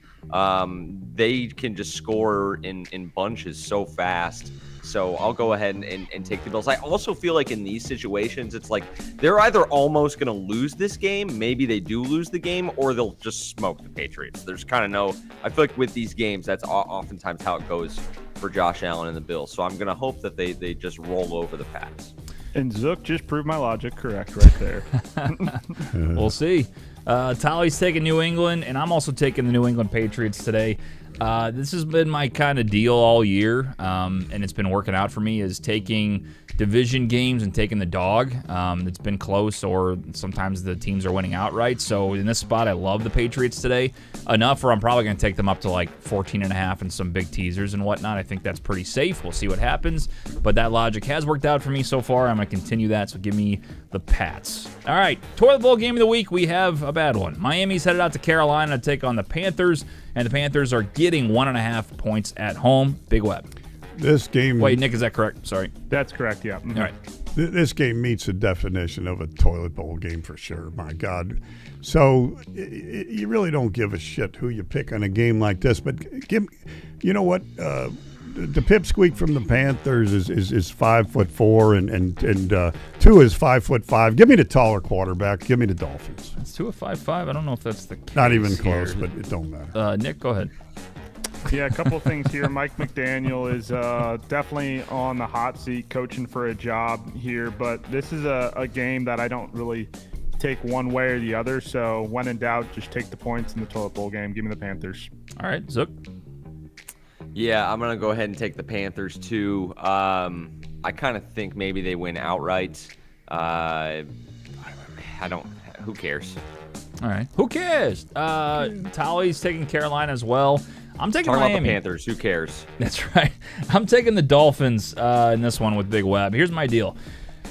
They can just score in bunches so fast. So I'll go ahead and take the Bills. I also feel like in these situations, it's like they're either almost going to lose this game, maybe they do lose the game, or they'll just smoke the Patriots. There's kind of no – I feel like with these games, that's oftentimes how it goes for Josh Allen and the Bills. So I'm going to hope that they just roll over the Pats. And Zook just proved my logic correct right there. We'll see. Tolly's taking New England, and I'm also taking the New England Patriots today. This has been my kind of deal all year, and it's been working out for me, is taking division games and taking the dog. It's been close, or sometimes the teams are winning outright. So in this spot, I love the Patriots today. Enough where I'm probably going to take them up to like 14.5 and some big teasers and whatnot. I think that's pretty safe. We'll see what happens. But that logic has worked out for me so far. I'm going to continue that, so give me the Pats. All right, Toilet Bowl game of the week. We have a bad one. Miami's headed out to Carolina to take on the Panthers, and the Panthers are getting 1.5 points at home. Big Web. This game. Wait, Nick, is that correct? Sorry. That's correct, yeah. Mm-hmm. All right. This game meets the definition of a toilet bowl game for sure. My God. So you really don't give a shit who you pick on a game like this. But you know what? The pipsqueak from the Panthers is 5'4", and 2 is 5'5". Give me the taller quarterback. Give me the Dolphins. It's 2 of 5'5". I don't know if that's the case. Not even here. close, but it don't matter. Nick, go ahead. Yeah, a couple of things here. Mike McDaniel is definitely on the hot seat, coaching for a job here. But this is a game that I don't really take one way or the other. So when in doubt, just take the points in the toilet bowl game. Give me the Panthers. All right, Zook. Yeah, I'm going to go ahead and take the Panthers too. I kind of think maybe they win outright. I don't – who cares? All right. Who cares? Tolly's taking Carolina as well. I'm taking Talking Miami. about the Panthers. Who cares? That's right. I'm taking the Dolphins in this one with Big Web. Here's my deal.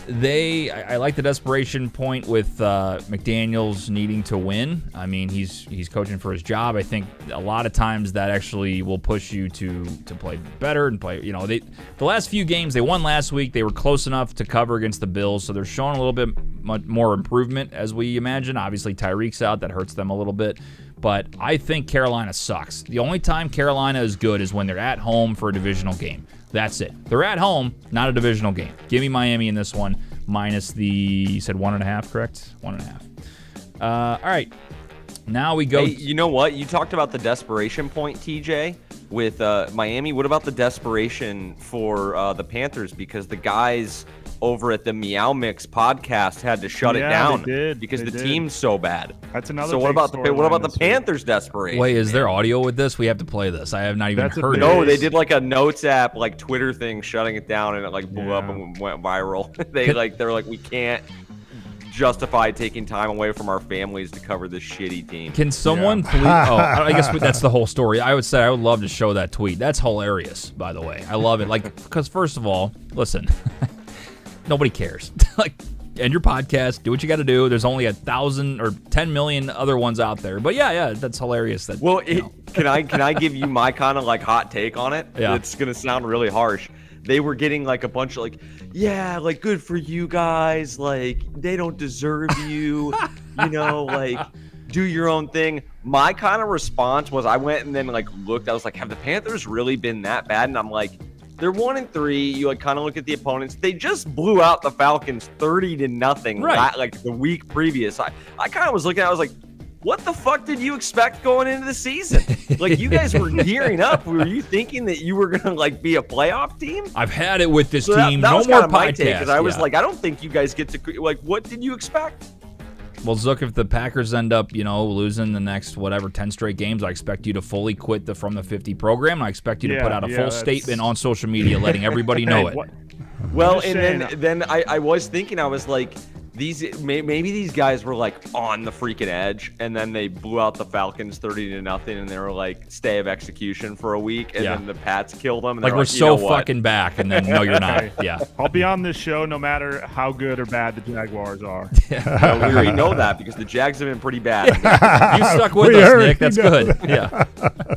I like the desperation point with McDaniels needing to win. I mean, he's coaching for his job. I think a lot of times that actually will push you to play better and play. You know, the last few games they won last week. They were close enough to cover against the Bills, so they're showing a little bit much more improvement as we imagine. Obviously, Tyreek's out. That hurts them a little bit. But I think Carolina sucks. The only time Carolina is good is when they're at home for a divisional game. That's it. They're at home, not a divisional game. Give me Miami in this one, minus the, you said 1.5, correct? 1.5. All right. Now we go. Hey, you know what? You talked about the desperation point, TJ, with Miami. What about the desperation for the Panthers? Because the guys over at the Meow Mix podcast had to shut it down because the team's so bad. That's another. So what about the Panthers' desperation? Wait, is there audio with this? We have to play this. I have not even heard it. No, they did like a notes app, like Twitter thing, shutting it down, and it like blew up and went viral. They're like, we can't justify taking time away from our families to cover this shitty team. Can someone please? Oh, I guess that's the whole story. I would say I would love to show that tweet. That's hilarious, by the way. I love it. Like, because first of all, listen. Nobody cares. Like, end your podcast. Do what you got to do. There's only 1,000 or 10 million other ones out there. But yeah, that's hilarious. That can I give you my kind of like hot take on it? Yeah. It's gonna sound really harsh. They were getting like a bunch of like, yeah, like good for you guys. Like they don't deserve you. You know, like do your own thing. My kind of response was I went and then like looked. I was like, have the Panthers really been that bad? And I'm like, they're 1-3. You like kind of look at the opponents. They just blew out the Falcons 30-0. Right. Like the week previous. I kind of was looking. I was like, what the fuck did you expect going into the season? Like you guys were gearing up. Were you thinking that you were gonna like be a playoff team? I've had it with this team. That no was more kind of my take, podcast. because I was like, I don't think you guys get to like. What did you expect? Well, Zook, if the Packers end up, losing the next 10 straight games, I expect you to fully quit the From the 50 program. I expect you to put out a full statement on social media letting everybody know it. Well, and then I was thinking, I was like, maybe these guys were like on the freaking edge, and then they blew out the Falcons 30-0, and they were like stay of execution for a week, and then the Pats killed them. And like we're so fucking back, and then no, you're not. Yeah, I'll be on this show no matter how good or bad the Jaguars are. No, we already know that because the Jags have been pretty bad. you stuck with us, Nick. That's good. Yeah.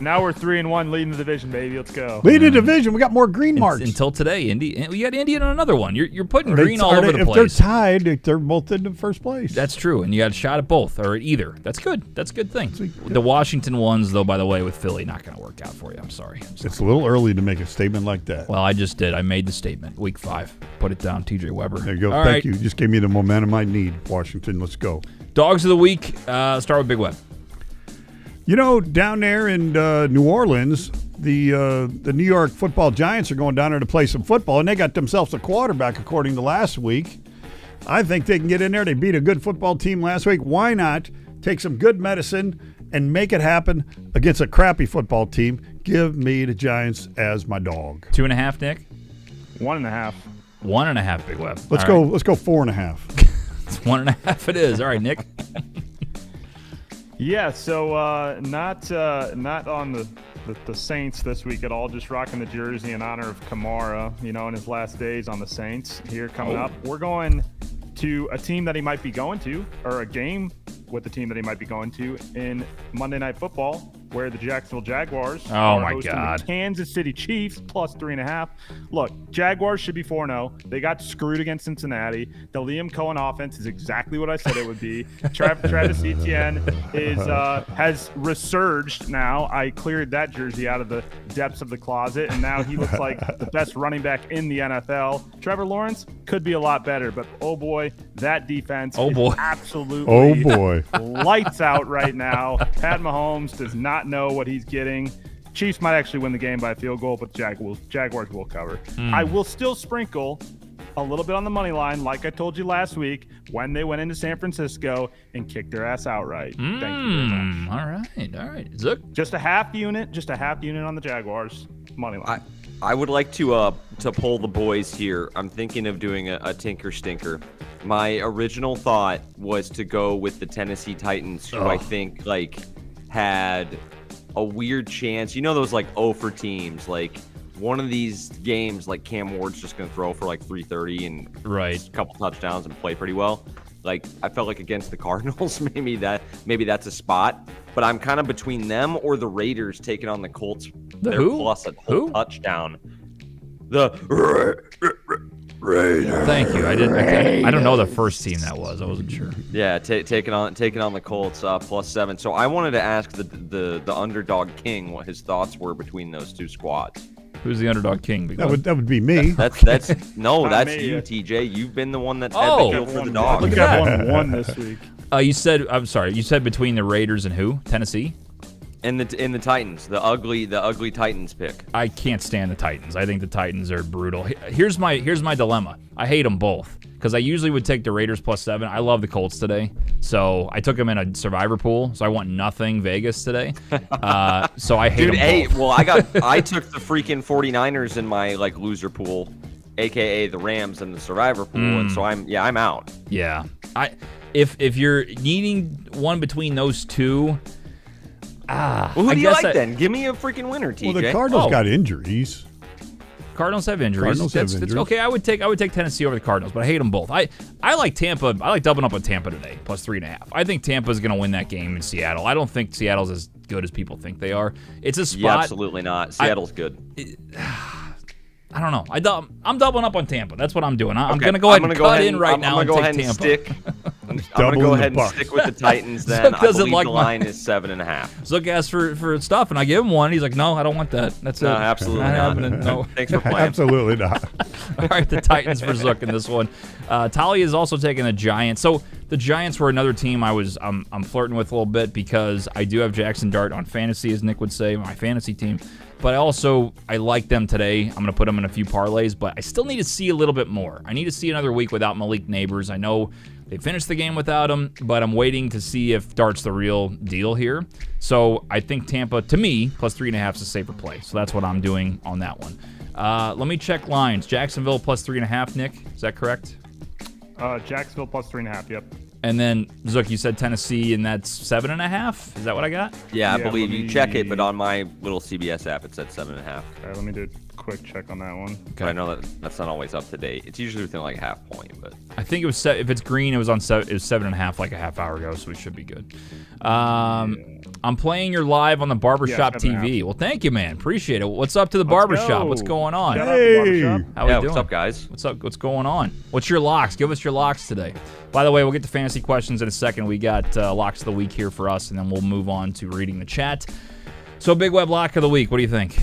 Now we're 3-1, leading the division, baby. Let's go. Lead the division. We got more green marks. Until today, Indy. We got Indy on another one. You're putting green all over the if place. If they're tied, they're both in the first place. That's true, and you got a shot at both or at either. That's good. That's a good thing. The Washington ones, though, by the way, with Philly, not going to work out for you. I'm sorry. It's a little early to make a statement like that. Well, I just did. I made the statement. Week 5. Put it down, TJ Weber. There you go. All Thank right. you. Just gave me the momentum I need, Washington. Let's go. Dogs of the week. Start with Big Web. You know, down there in New Orleans, the New York Football Giants are going down there to play some football, and they got themselves a quarterback, according to last week. I think they can get in there. They beat a good football team last week. Why not take some good medicine and make it happen against a crappy football team? Give me the Giants as my dog. 2.5, Nick? 1.5. 1.5, Big Web. Let's All go. Let's go 4.5. It's 1.5 it is. All right, Nick. Yeah, so not on the Saints this week at all. Just rocking the jersey in honor of Kamara, in his last days on the Saints here coming up. We're going to a team that he might be going to, or a game with the team that he might be going to in Monday Night Football, where the Jacksonville Jaguars are hosting the Kansas City Chiefs plus 3.5. Look, Jaguars should be 4-0. They got screwed against Cincinnati. The Liam Cohen offense is exactly what I said it would be. Travis Etienne has resurged now. I cleared that jersey out of the depths of the closet, and now he looks like the best running back in the NFL. Trevor Lawrence could be a lot better, but oh boy, that defense is absolutely lights out right now. Pat Mahomes does not know what he's getting. Chiefs might actually win the game by a field goal, but Jaguars will cover. I will still sprinkle a little bit on the money line, like I told you last week, when they went into San Francisco and kicked their ass outright. Thank you very much. All right. Zook? Just a half unit on the Jaguars money line. I would like to poll the boys here. I'm thinking of doing a tinker stinker. My original thought was to go with the Tennessee Titans, who I think had a weird chance. Those 0 for teams, one of these games, Cam Ward's just going to throw for 330 and a couple touchdowns and play pretty well. I felt like against the Cardinals, maybe that's a spot. But I'm kind of between them or the Raiders taking on the Colts. They're plus a whole touchdown. The Raiders. Thank you. I don't know the first team that was. I wasn't sure. Yeah, taking on the Colts plus 7. So I wanted to ask the underdog king what his thoughts were between those two squads. Who's the underdog king? That would be me. That's you, TJ. You've been the one that's had the kill for the dog. Look at that. 1-1 this week. You said between the Raiders and who? Tennessee? In the Titans, the ugly Titans pick. I can't stand the Titans. I think the Titans are brutal. Here's my dilemma. I hate them both because I usually would take the Raiders plus 7. I love the Colts today, so I took them in a survivor pool. So I want nothing Vegas today. So I hate them both. Well, I took the freaking 49ers in my loser pool, aka the Rams in the survivor pool, and so I'm out. Yeah, if you're needing one between those two. Who do you like then? Give me a freaking winner, TJ. Well, the Cardinals got injuries. Cardinals have injuries. That's okay. I would take Tennessee over the Cardinals, but I hate them both. I like Tampa. I like doubling up on Tampa today, plus 3.5. I think Tampa's going to win that game in Seattle. I don't think Seattle's as good as people think they are. It's a spot. Yeah, absolutely not. Seattle's good. I don't know. I'm doubling up on Tampa. That's what I'm doing. I'm going to go ahead and cut in right now and take Tampa. I'm going to go ahead and stick with the Titans then. I believe the line is 7.5. Zook asked for stuff, and I give him one. He's like, no, I don't want that. That's it. Absolutely not. No. Thanks for playing. Absolutely not. All right, the Titans for Zook in this one. Talia is also taking the Giants. So the Giants were another team I'm flirting with a little bit because I do have Jackson Dart on fantasy, as Nick would say, my fantasy team. But I like them today. I'm going to put them in a few parlays, but I still need to see a little bit more. I need to see another week without Malik Neighbors. I know they finished the game without him, but I'm waiting to see if Dart's the real deal here. So I think Tampa, to me, plus 3.5 is a safer play. So that's what I'm doing on that one. Let me check lines. Jacksonville plus 3.5, Nick. Is that correct? Jacksonville plus 3.5. Yep. And then, Zook, you said Tennessee, and that's 7.5? Is that what I got? Yeah, I Yeah, believe let you me- check it, but on my little CBS app, it said 7.5. Okay, let me do a quick check on that one. But I know that's not always up to date. It's usually within like a half point, but I think it was if it's green, it was on 7.5 like a half hour ago, so we should be good. I'm playing your live on the Barbershop 7.5. TV. Well, thank you, man. Appreciate it. What's up to the Barbershop? go. What's going on? Shout out to Hey. Barbershop. How we yeah, doing? what's up, guys? What's up? What's going on? What's your locks? Give us your locks today. By the way, we'll get to fantasy questions in a second. We got locks of the week here for us, and then we'll move on to reading the chat. So, Big Web lock of the week. What do you think?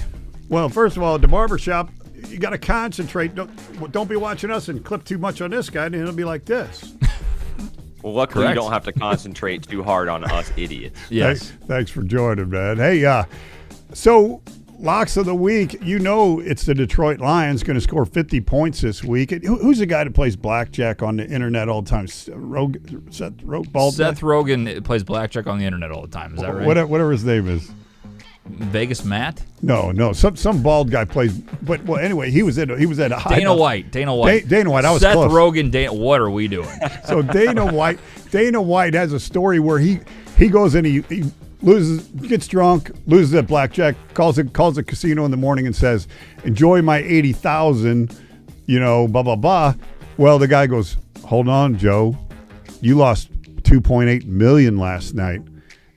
Well, first of all, at the barbershop, you got to concentrate. Don't be watching us and clip too much on this guy, and it'll be like this. Well, luckily Correct. you don't have to concentrate too hard on us idiots. Yes. Thanks for joining, man. Hey, so locks of the week. You know, it's the Detroit Lions going to score 50 points this week. Who's the guy that plays blackjack on the internet all the time? Seth Rogen plays blackjack on the internet all the time. Is that right? Whatever his name is. Vegas Matt? No. Some bald guy plays. But well, anyway, he was at a high. Dana White. Dana White. I was Seth close. Rogen. What are we doing? So Dana White has a story where he goes in, he loses, gets drunk, loses at blackjack, calls a casino in the morning and says, "Enjoy my 80,000," blah blah blah. Well, the guy goes, "Hold on, Joe, you lost 2.8 million last night."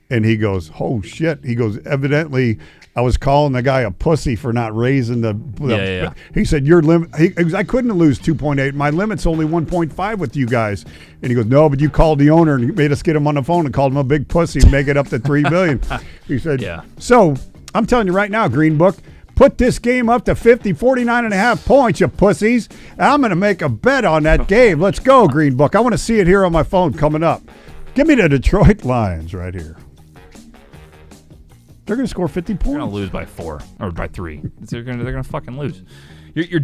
And he goes, "Oh shit!" He goes, "Evidently, I was calling the guy a pussy for not raising the." Yeah. He said, "Your limit." I couldn't lose 2.8. My limit's only 1.5 with you guys. And he goes, "No, but you called the owner and made us get him on the phone and called him a big pussy and make it up to 3 million." He said, Yeah. So I'm telling you right now, Green Book, put this game up to 49.5 points, you pussies. And I'm going to make a bet on that game. Let's go, Green Book. I want to see it here on my phone coming up. Give me the Detroit Lions right here. They're going to score 50 They're gonna points. lose by 4 or by 3. They're gonna fucking lose. You're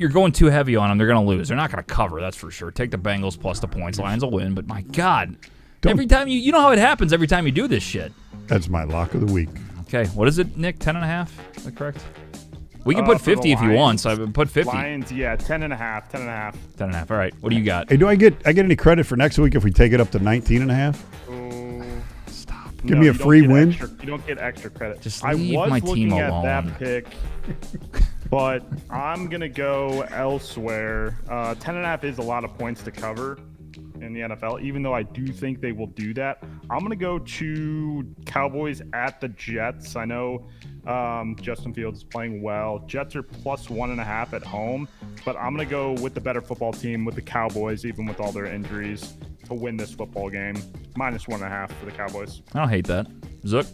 going too heavy on them. They're gonna lose. They're not gonna cover. That's for sure. Take the Bengals plus the points. Lions will win. But my God, every time you know how it happens. Every time you do this shit. That's my lock of the week. Okay, what is it, Nick? 10.5. Is that correct? We can put For the 50 if you want. Lions- So I would put 50. Lions, yeah, 10.5. 10.5. All right. What do you got? Hey, do I get any credit for next week if we take it up to 19.5? Give me a free win. You don't get extra credit. Just I leave was my looking team at alone. that pick, but I'm gonna go elsewhere. 10.5 is a lot of points to cover in the NFL, even though I do think they will do that. I'm gonna go to Cowboys at the Jets. I know Justin Fields is playing well. Jets are plus 1.5 at home, but I'm gonna go with the better football team, with the Cowboys, even with all their injuries, to win this football game. Minus 1.5 for the Cowboys. I don't hate that. Zook.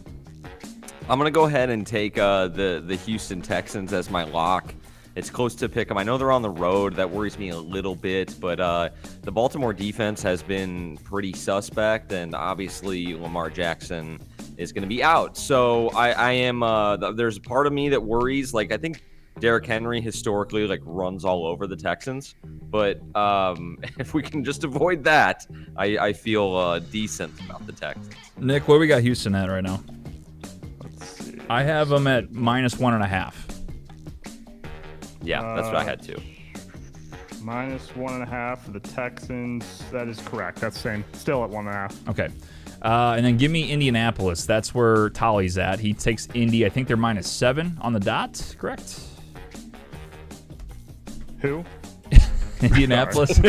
I'm gonna go ahead and take the Houston Texans as my lock. It's close to pick 'em. I know they're on the road. That worries me a little bit, but the Baltimore defense has been pretty suspect, and obviously Lamar Jackson is going to be out. So I am. There's a part of me that worries. Like, I think Derrick Henry historically runs all over the Texans, but if we can just avoid that, I feel decent about the Texans. Nick, where we got Houston at right now? Let's see. I have them at minus 1.5. Yeah, that's what I had too. Minus 1.5 for the Texans. That is correct. That's same. Still at 1.5. Okay. And then give me Indianapolis. That's where Tolly's at. He takes Indy. I think they're minus 7 on the dot, correct? Who? Indianapolis.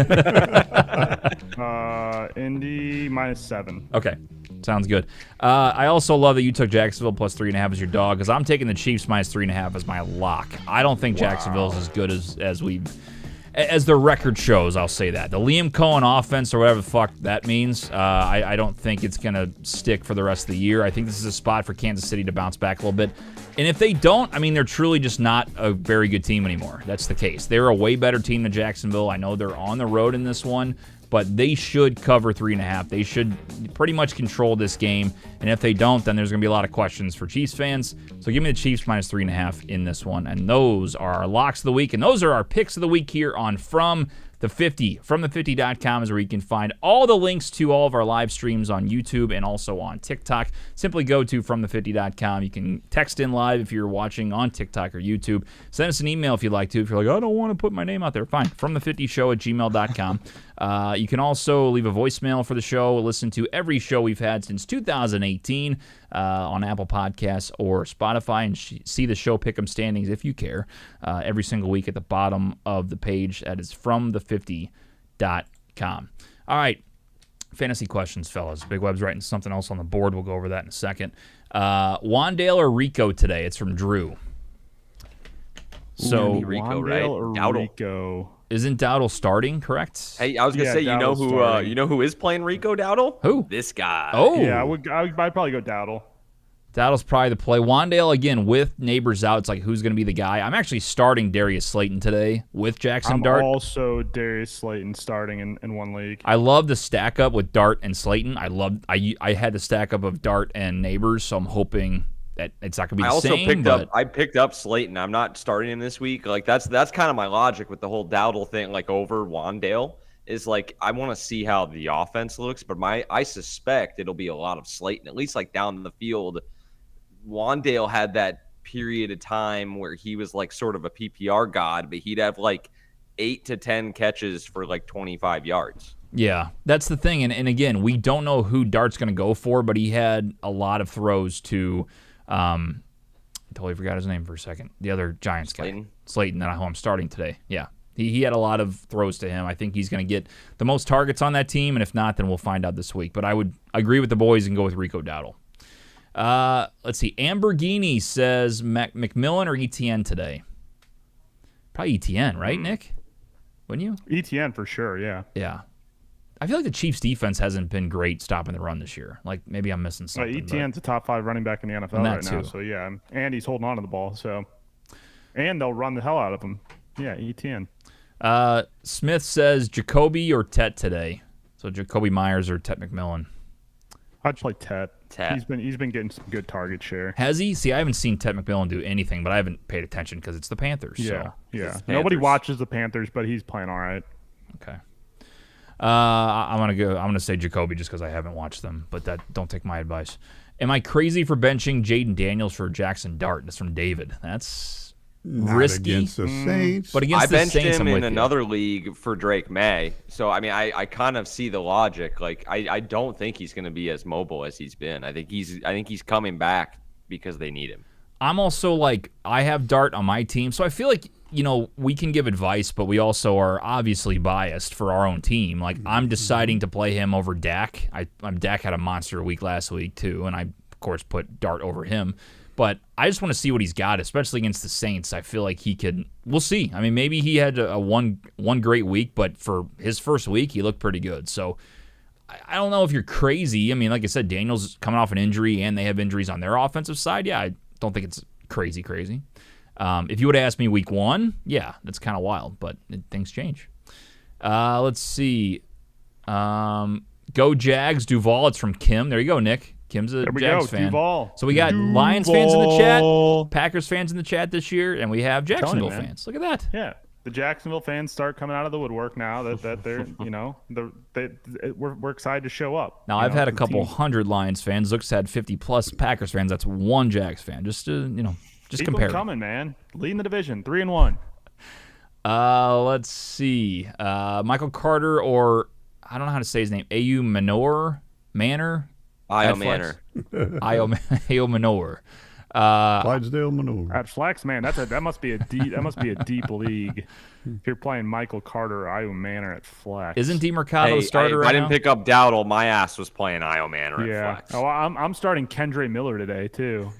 Indy minus 7. Okay. Sounds good. I also love that you took Jacksonville plus 3.5 as your dog, because I'm taking the Chiefs minus 3.5 as my lock. I don't think Jacksonville's as good as the record shows. I'll say that the Liam Cohen offense, or whatever the fuck that means, I don't think it's gonna stick for the rest of the year. I think this is a spot for Kansas City to bounce back a little bit. And if they don't, I mean, they're truly just not a very good team anymore. That's the case. They're a way better team than Jacksonville. I know they're on the road in this one, but they should cover 3.5. They should pretty much control this game. And if they don't, then there's going to be a lot of questions for Chiefs fans. So give me the Chiefs minus 3.5 in this one. And those are our locks of the week. And those are our picks of the week here on From The 50, fromthe50.com is where you can find all the links to all of our live streams on YouTube and also on TikTok. Simply go to fromthe50.com. You can text in live if you're watching on TikTok or YouTube. Send us an email if you'd like to. If you're like, I don't want to put my name out there, fine. fromthe50show@gmail.com. You can also leave a voicemail for the show. Listen to every show we've had since 2018 on Apple Podcasts or Spotify, and see the show pick'em standings if you care every single week at the bottom of the page. That is fromthe50.com. All right, fantasy questions, fellas. Big Web's writing something else on the board. We'll go over that in a second. Wandale or Rico today? It's from Drew. So Rico, Wandale right? or Dowdle. Rico? Isn't Dowdle starting, correct? Hey, I was gonna Yeah, say, you know Dowdle's who starting. you know who is playing Rico Dowdle? Who? This guy. Oh, Yeah, I'd probably go Dowdle. Dowdle's probably the play. Wandale, again, with Neighbors out, it's like, who's going to be the guy? I'm actually starting Darius Slayton today with Jackson I'm Dart. also Darius Slayton starting in one league. I love the stack up with Dart and Slayton. I had the stack up of Dart and Neighbors, so I'm hoping that it's not going to be I the also same. picked up Slayton. I'm not starting him this week. Like that's kind of my logic with the whole Dowdle thing, like over Wandale. Is like I want to see how the offense looks, but I suspect it'll be a lot of Slayton, at least like down the field. Wandale had that period of time where he was like sort of a PPR god, but he'd have like 8 to 10 catches for like 25 yards. Yeah, that's the thing. And again, we don't know who Dart's going to go for, but he had a lot of throws to I totally forgot his name for a second. The other Giants guy. Slayton, that I'm starting today. Yeah. He had a lot of throws to him. I think he's going to get the most targets on that team, and if not, then we'll find out this week. But I would agree with the boys and go with Rico Dowdle. Let's see. Amberghini says McMillan or ETN today? Probably ETN, right, Nick? Wouldn't you? ETN for sure, yeah. Yeah. I feel like the Chiefs' defense hasn't been great stopping the run this year. Like, maybe I'm missing something. ETN's a top 5 running back in the NFL right now, so yeah. And he's holding on to the ball, so. And they'll run the hell out of him. Yeah, ETN. Smith says Jacoby or Tet today. So Jacoby Myers or Tet McMillan. I'd play Tet. Tet. He's been getting some good target share. Has he? See, I haven't seen Tet McMillan do anything, but I haven't paid attention because it's the Panthers. Yeah, So. yeah. Nobody watches the Panthers, but he's playing all right. Okay. I'm gonna say Jacoby just because I haven't watched them, but don't take my advice. Am I crazy for benching Jaden Daniels for Jackson Dart? That's from David. That's Not risky. against the Saints. But against I the benched Saints, him I'm in with you. another league for Drake May. So, I mean, I kind of see the logic. Like, I don't think he's going to be as mobile as he's been. I think he's coming back because they need him. I'm also like, I have Dart on my team, so I feel like, we can give advice, but we also are obviously biased for our own team. Like, I'm deciding to play him over Dak. Dak had a monster week last week, too, and I, of course, put Dart over him. But I just want to see what he's got, especially against the Saints. I feel like he could. We'll see. I mean, maybe he had a one great week, but for his first week, he looked pretty good. So I don't know if you're crazy. I mean, like I said, Daniels coming off an injury, and they have injuries on their offensive side. Yeah, I don't think it's crazy. If you would have asked me week 1, yeah, that's kind of wild, but things change. Let's see. Go Jags, Duval. It's from Kim. There you go, Nick. Kim's a Jags fan. Duval. So we got Lions fans in the chat, Packers fans in the chat this year, and we have Jacksonville man. fans. Look at that. Yeah, the Jacksonville fans start coming out of the woodwork now that they're we're excited to show up. Now I've had a couple hundred Lions fans. Zook's had 50 plus Packers fans. That's one Jags fan. Just to just Keep compare. them coming, man. Leading the division, 3-1. Let's see. Michael Carter or I don't know how to say his name. Au Manor. Io Manor. Ao Manor. Clydesdale Manure. At Flex, man, that must be a deep league. If you're playing Michael Carter or Io Manor at Flex, Isn't DeMercado Hey, the starter if right I didn't now? pick up Dowdle, my ass was playing Io Manor yeah. at Flex. Oh, I'm starting Kendre Miller today too.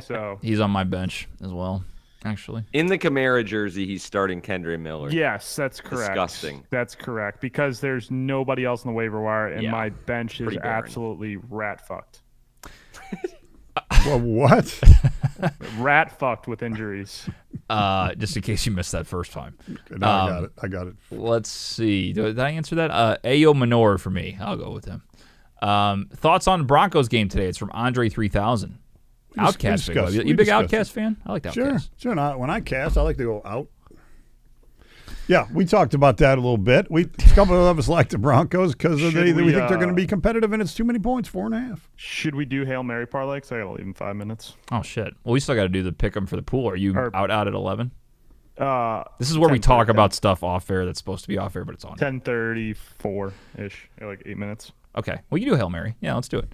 So He's on my bench as well, actually. In the Camara jersey, he's starting Kendre Miller. yes, that's correct. Disgusting. That's correct because there's nobody else on the waiver wire, and Yeah. my bench is Pretty barren. absolutely rat fucked. Well, what? Rat fucked with injuries. Just in case you missed that first time. No, I got it. Let's see. Did I answer that? Ao Manor for me. I'll go with him. Thoughts on Broncos game today? It's from Andre 3000. Outcast. discussed. You We big discussed Outcast it. fan? I like Sure, Outcast. sure. Not when I cast, I like to go out. Yeah, we talked about that a little bit. A couple of us like the Broncos because we think they're going to be competitive, and it's too many points, 4.5. Should we do Hail Mary parlay? Because I got to leave in 5 minutes. Oh, shit. Well, we still got to do the pick 'em for the pool. Are you out at 11? This is where we 10:30, talk about stuff off air that's supposed to be off air, but it's on. 10:34-ish, like 8 minutes. Okay. Well, you do Hail Mary. Yeah, let's do it.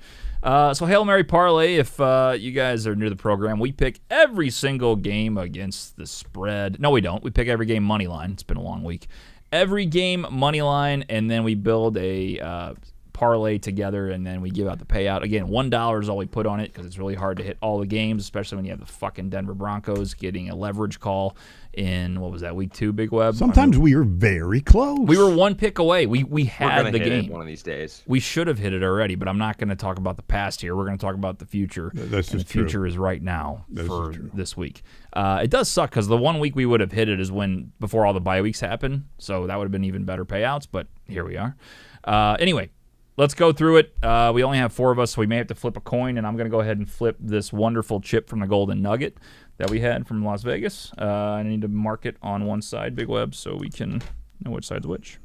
So Hail Mary parlay, if you guys are new to the program, we pick every single game against the spread. No, we don't. We pick every game money line. It's been a long week. Every game money line, and then we build a parlay together, and then we give out the payout. Again, $1 is all we put on it because it's really hard to hit all the games, especially when you have the fucking Denver Broncos getting a leverage call in, what was that, week 2, Big Web? Sometimes we are very close. We were one pick away. We had the hit game. it one of these days. We should have hit it already, but I'm not going to talk about the past here. We're going to talk about the future. That's and just the future true. is right now for true. this week. It does suck because the 1 week we would have hit it is when before all the bye weeks happen, so that would have been even better payouts, but here we are. Anyway, let's go through it. We only have 4 of us, so we may have to flip a coin, and I'm going to go ahead and flip this wonderful chip from the Golden Nugget that we had from Las Vegas. I need to mark it on one side, Big Web, so we can know which side's which.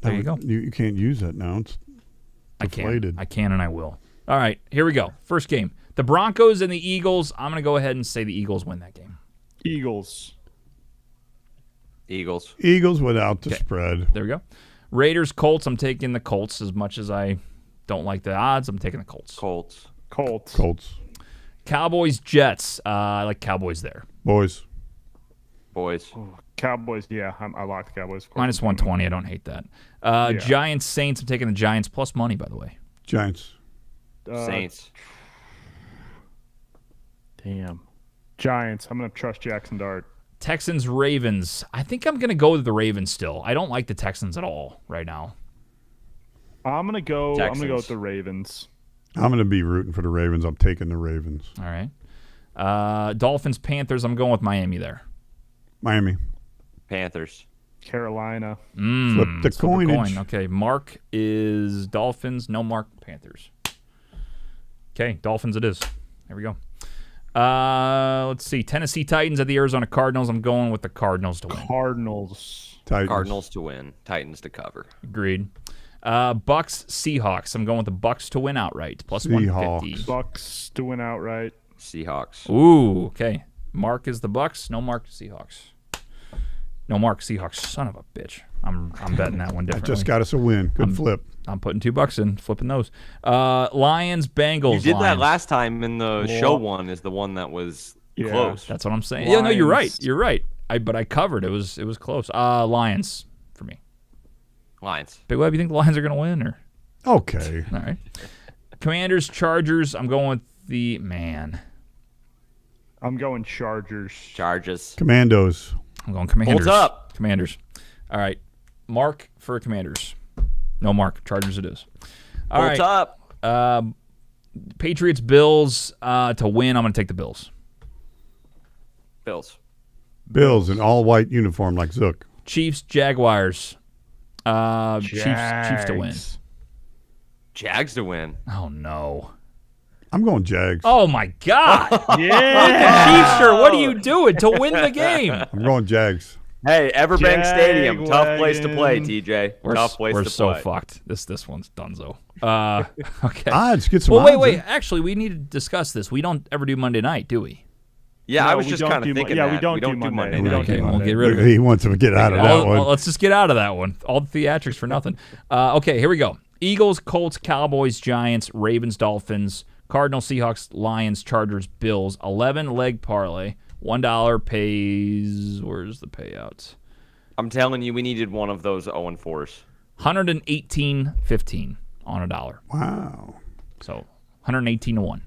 There you go. You can't use that now. It's deflated. I can and I will. All right, here we go. First game. The Broncos and the Eagles. I'm going to go ahead and say the Eagles win that game. Eagles. Eagles without the spread. There we go. Raiders, Colts. I'm taking the Colts. As much as I don't like the odds, I'm taking the Colts. Colts. Cowboys, Jets. I like Cowboys there. Boys. Cowboys, yeah. I like the Cowboys. Minus 120. I don't hate that. Giants, Saints. I'm taking the Giants plus money, by the way. Giants. Saints. Damn. Giants. I'm going to trust Jackson Dart. Texans, Ravens. I think I'm going to go with the Ravens still. I don't like the Texans at all right now. I'm going to go Texans. with the Ravens. I'm going to be rooting for the Ravens. I'm taking the Ravens. All right. Dolphins, Panthers. I'm going with Miami there. Miami. Panthers. Carolina. Flip the coinage. Okay, Mark is Dolphins. No Mark, Panthers. Okay, Dolphins it is. There we go. Let's see. Tennessee Titans at the Arizona Cardinals. I'm going with the Cardinals to win. Cardinals. Titans. Cardinals to win. Titans to cover. Agreed. Bucks, Seahawks. I'm going with the Bucks to win outright. Plus 150. Bucks to win outright. Seahawks. Ooh, okay. Mark is the Bucks. No Mark, Seahawks. No Mark, Seahawks. Son of a bitch. I'm betting that one That differently. just got us a win. Good flip. I'm putting $2 in, flipping those. Lions, Bengals. You did that Lions. last time in the show one is the one that was close. That's what I'm saying. Yeah, no, you're right. Lions. You're right. But I covered. It was close. Lions for me. Lions. Big Web, you think the Lions are going to win? Or Okay. all right. Commanders, Chargers. I'm going with the man. I'm going Chargers. Charges. Commandos. I'm going Commanders. Holds up. Commanders. All right. Mark for Commanders. No Mark. Chargers it is. All Holds right. up. Patriots, Bills to win. I'm going to take the Bills. Bills. Bills in all white uniform like Zook. Chiefs, Jaguars. Chiefs to win. Jags to win. Oh, no. I'm going Jags. Oh, my God. Yeah. Chiefs, sir, what are you doing to win the game? I'm going Jags. Hey, Everbank Stadium. Tough place to play, Jaguars. TJ. Tough place We're to so play. fucked. This one's donezo. Okay. Odds. Get some Well, odds. wait. in. Actually, we need to discuss this. We don't ever do Monday night, do we? Yeah, No, I was we just don't kind do of Mon- thinking yeah, that. we don't do do Monday. Monday. We don't night. do Okay, we'll Monday. get rid of it. He wants to get out of that one. Let's just get out of that one. All the theatrics for nothing. Okay, here we go. Eagles, Colts, Cowboys, Giants, Ravens, Dolphins, Cardinals, Seahawks, Lions, Chargers, Bills. 11-leg parlay. $1 pays. Where's the payouts? I'm telling you, we needed one of those 0-4s. 118.15 on $1. Wow. So 118 to 1.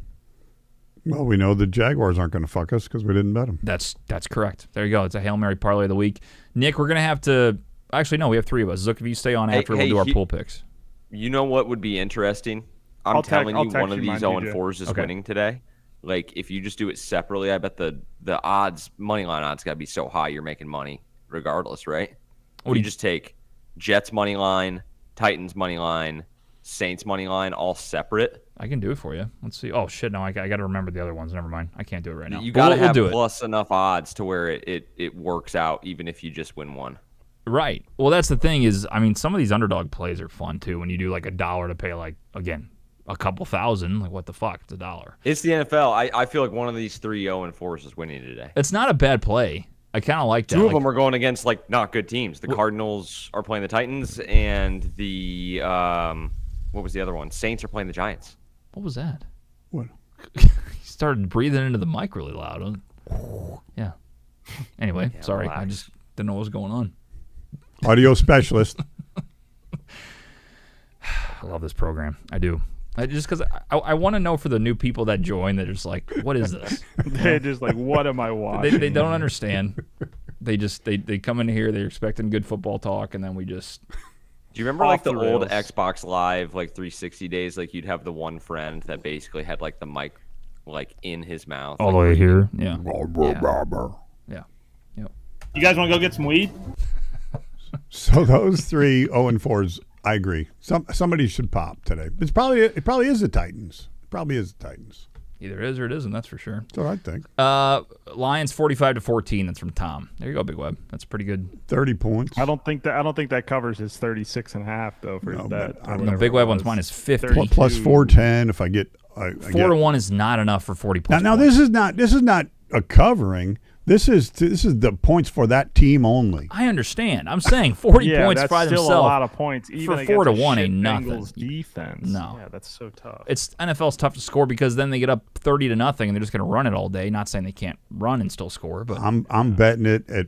Well, we know the Jaguars aren't going to fuck us because we didn't bet them. That's correct. There you go. It's a Hail Mary parlay of the week. Nick, we're gonna have to. Actually, no, we have 3 of us. Zook, if you stay on after, we'll do our pool picks. You know what would be interesting? I'll telling I'll you, text one of you these mine, 0-4s is Okay. winning today. Like, if you just do it separately, I bet the odds, money line odds, got to be so high you're making money regardless, right? What do You you- just take Jets money line, Titans money line, Saints money line, all separate. I can do it for you. Let's see. Oh shit! No, I got to remember the other ones. Never mind. I can't do it right now. You But got to we'll have do it. plus enough odds to where it works out, even if you just win one. Right. Well, that's the thing is, I mean, some of these underdog plays are fun too. When you do like $1 to pay like, again, a couple thousand, like what the fuck? It's $1. It's the NFL. I feel like one of these 3 0-4s is winning today. It's not a bad play. I kind of like that. Two of them are going against like not good teams. The Cardinals are playing the Titans, and the what was the other one? Saints are playing the Giants. What was that? What? He started breathing into the mic really loud. Yeah. Anyway, sorry. relax. I just didn't know what was going on. Audio specialist. I love this program. I do. Just because I want to know for the new people that join, that just like, what is this? They're just like, what am I watching? They don't understand. They come in here, they're expecting good football talk, and then we just. Do you remember Off like the the old rails. Xbox Live like 360 days? Like you'd have the one friend that basically had like the mic like in his mouth. All the like, way here? Yeah. Yeah. Yep. You guys want to go get some weed? So those 3 0-4s, I agree. Somebody should pop today. It probably is the Titans. It probably is the Titans. Either it is or it isn't, that's for sure. That's what I think. Lions 45-14. That's from Tom. There you go, Big Web. That's pretty good. 30 points. I don't think that covers his 36.5 though for No, that. but or I'm The whatever Big it Web one's was. minus 50. 30. Plus 410 if I get. I 4-1 is not enough for 40 points. Now this is not a covering. This is the points for that team only. I understand. I'm saying 40 Yeah, points that's by still themselves. a lot of points. Even for against 4 to a 1 shit ain't nothing. Bengals defense. No. Yeah, that's so tough. It's NFL's tough to score because then they get up 30 to nothing and they're just going to run it all day. Not saying they can't run and still score, but I'm betting it at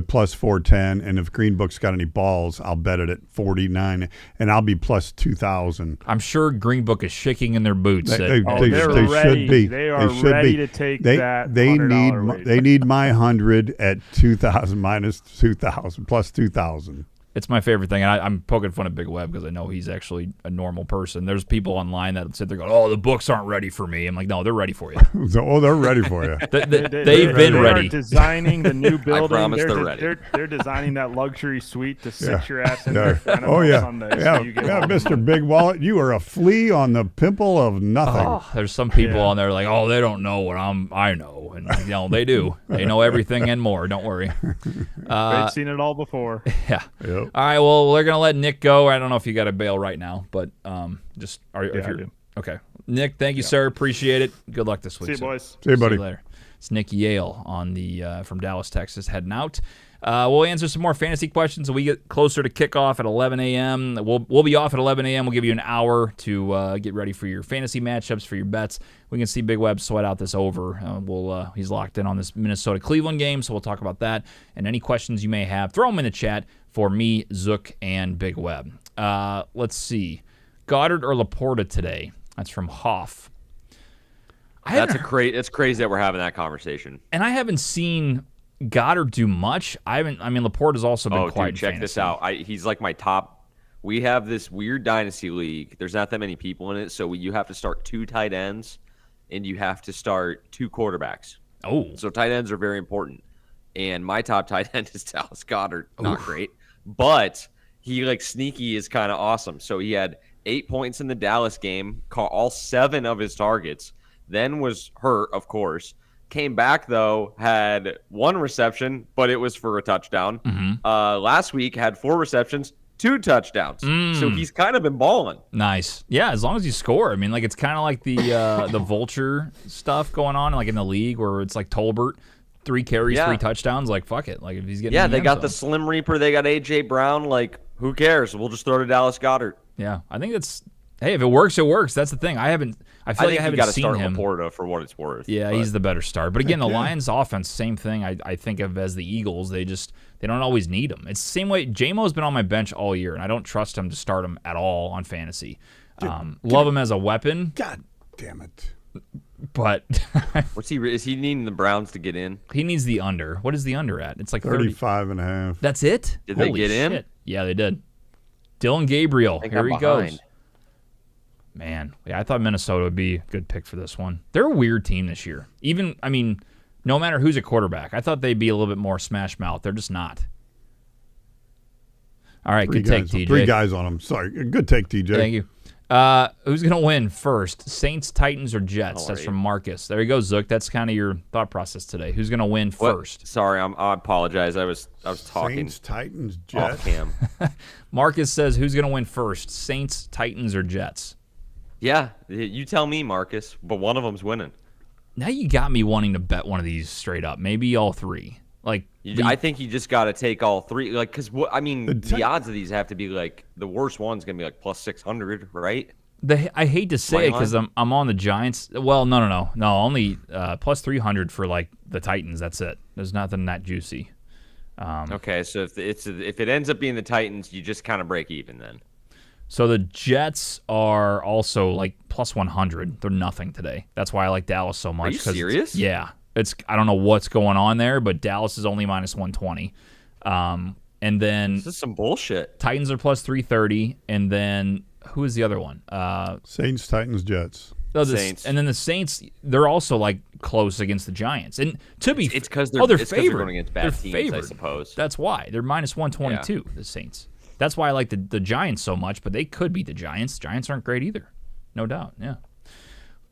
plus 410, and if Green Book's got any balls, I'll bet it at 49, and I'll be plus 2,000. I'm sure Green Book is shaking in their boots. They they're should ready. be. They are should ready be. to take they, that They need $100 rate. they need my 100 at 2,000 minus 2,000 plus 2,000. It's my favorite thing. And I'm poking fun at Big Web because I know he's actually a normal person. There's people online that sit there going, "Oh, the books aren't ready for me." I'm like, "No, they're ready for you. So, they're ready for you. They've They been are ready." designing the new building. promise they're, they're ready. They're designing that luxury suite to sit Yeah. your ass in Yeah. there for NFL Oh yeah, Sunday. yeah, So you get yeah, all the Mr. money. Big Wallet, you are a flea on the pimple of nothing. Oh, there's some people Yeah. on there like, "Oh, they don't know what I know," and they do. They know everything and more. Don't worry. They've seen it all before. Yeah. Yep. All right. Well, we're gonna let Nick go. I don't know if you got to bail right now, but just if I you're do. okay. Nick, thank you, sir. Appreciate it. Good luck this week. See you, sir. boys. See you, buddy. See you later. It's Nick Yale on the from Dallas, Texas, heading out. We'll answer some more fantasy questions when we get closer to kickoff at 11 a.m. We'll be off at 11 a.m. We'll give you an hour to get ready for your fantasy matchups, for your bets. We can see Big Web sweat out this over. He's locked in on this Minnesota-Cleveland game, so we'll talk about that. And any questions you may have, throw them in the chat for me, Zook, and Big Web. Let's see. Goddard or Laporta today? That's from Hoff. It's crazy that we're having that conversation. And I haven't seen Goddard do much. Laporta's also been quiet. Dude, check in this fantasy. out. He's like my top. We have this weird dynasty league. There's not that many people in it, so you have to start 2 tight ends, and you have to start 2 quarterbacks. Oh, So tight ends are very important. And my top tight end is Dallas Goddard. Not great, but he like sneaky is kind of awesome. So he had 8 points in the Dallas game, caught all 7 of his targets, then was hurt, of course. Came back, though, had 1 reception, but it was for a touchdown. Last week had 4 receptions, 2 touchdowns. So he's kind of been balling. nice. Yeah, as long as you score. I mean, like it's kind of like the the vulture stuff going on, like in the league where it's like Tolbert, 3 carries, Yeah. 3 touchdowns. Like fuck it. Like if he's getting Yeah, in they end got the zone. Slim Reaper. They got A.J. Brown. Like, who cares? We'll just throw to Dallas Goddard. Yeah, I think that's. Hey, if it works, it works. That's the thing. I feel like I think you haven't got to seen start him. Laporta for what it's worth. Yeah, but- he's the better start. But again, the Lions' offense, same thing. I think of as the Eagles. They don't always need him. It's the same way. J-Mo's been on my bench all year, and I don't trust him to start him at all on fantasy. Love him as a weapon, God damn it. but What's he? Is he needing the Browns to get in? he needs the under. What is the under at? It's like 30. 35 and a half. That's it? Did they Holy get in? shit. Yeah, they did. Dylan Gabriel. I think Here I'm he behind. goes. Man, yeah, I thought Minnesota would be a good pick for this one. They're a weird team this year. No matter who's a quarterback, I thought they'd be a little bit more smash mouth. They're just not. All right, good take, TJ. 3 guys on them. Sorry. Good take, TJ. Thank you. Who's going to win first? Saints, Titans, or Jets? All That's right. from Marcus. There you go, Zook. That's kind of your thought process today. Who's going to win What? first? Sorry, I apologize. I was talking Saints, Titans, off Jets. cam. Marcus says, who's going to win first? Saints, Titans, or Jets? Yeah, you tell me, Marcus. But one of them's winning. Now you got me wanting to bet one of these straight up. Maybe all three. Like, I think you just got to take all three. Like, because I mean, The the odds of these have to be like the worst one's gonna be like plus 600, right? I hate to say it Money because I'm on the Giants. Well, no, only plus 300 for like the Titans. That's it. There's nothing that juicy. Okay, so if it ends up being the Titans, you just kind of break even then. So the Jets are also like plus 100. They're nothing today. That's why I like Dallas so much. you 'cause serious? Yeah. I don't know what's going on there, but Dallas is only minus 120. And then This is some bullshit. Titans are plus 330. And then who is the other one? Saints, Titans, Jets. Saints. And then the Saints, they're also like close against the Giants. And to be It's because they're it's 'cause they're favored. going against bad They're teams, favored. I suppose. That's why they're minus 122. The Saints. That's why I like the Giants so much. But they could beat the Giants. Giants aren't great either, no doubt. Yeah.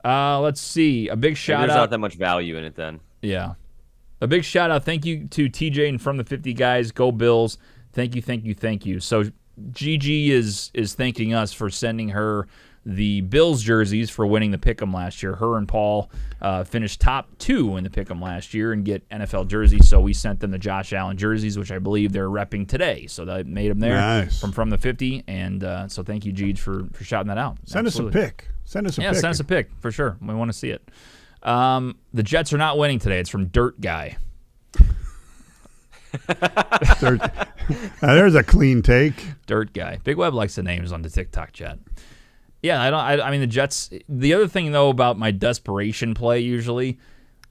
Let's see. A big Maybe shout there's out. not that much value in it then. Yeah. A big shout out. Thank you to TJ and From the 50 guys. Go Bills. Thank you. So Gigi is thanking us for sending her the Bills jerseys for winning the Pick'em last year. Her and Paul finished top 2 in the Pick'em last year and get NFL jerseys. So we sent them the Josh Allen jerseys, which I believe they're repping today. So they made them there Nice. from the 50. And so thank you, Gigi, for shouting that out. Send Absolutely. us a pic. Send us a Yeah, pic. send us a pic for sure. We want to see it. The Jets are not winning today. It's from Dirt Guy. Now, there's a clean take. Dirt Guy. Big Web likes the names on the TikTok chat. Yeah, I mean the Jets. The other thing though about my desperation play, usually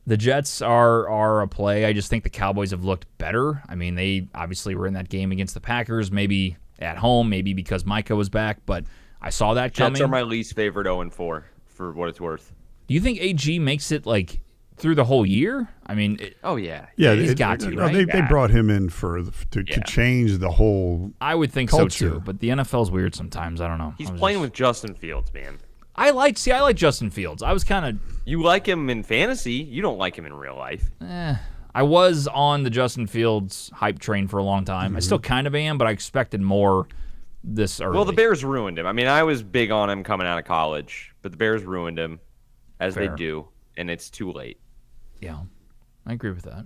the Jets are a play. I just think the Cowboys have looked better. I mean they obviously were in that game against the Packers, maybe at home, maybe because Micah was back, but I saw that coming. Jets are my least favorite 0-4 for what it's worth. Do you think AG makes it like through the whole year? I mean, Oh yeah. Yeah, he's got to, no, right? they brought him in to change the whole. I would think culture. so too. But the NFL's weird sometimes. I don't know. He's I was playing just- with Justin Fields, man. I like Justin Fields. I was kind of You like him in fantasy. You don't like him in real life. I was on the Justin Fields hype train for a long time. I still kind of am, but I expected more this early. Well, the Bears ruined him. I mean, I was big on him coming out of college, but the Bears ruined him, as Fair. they do, and it's too late. Yeah, I agree with that.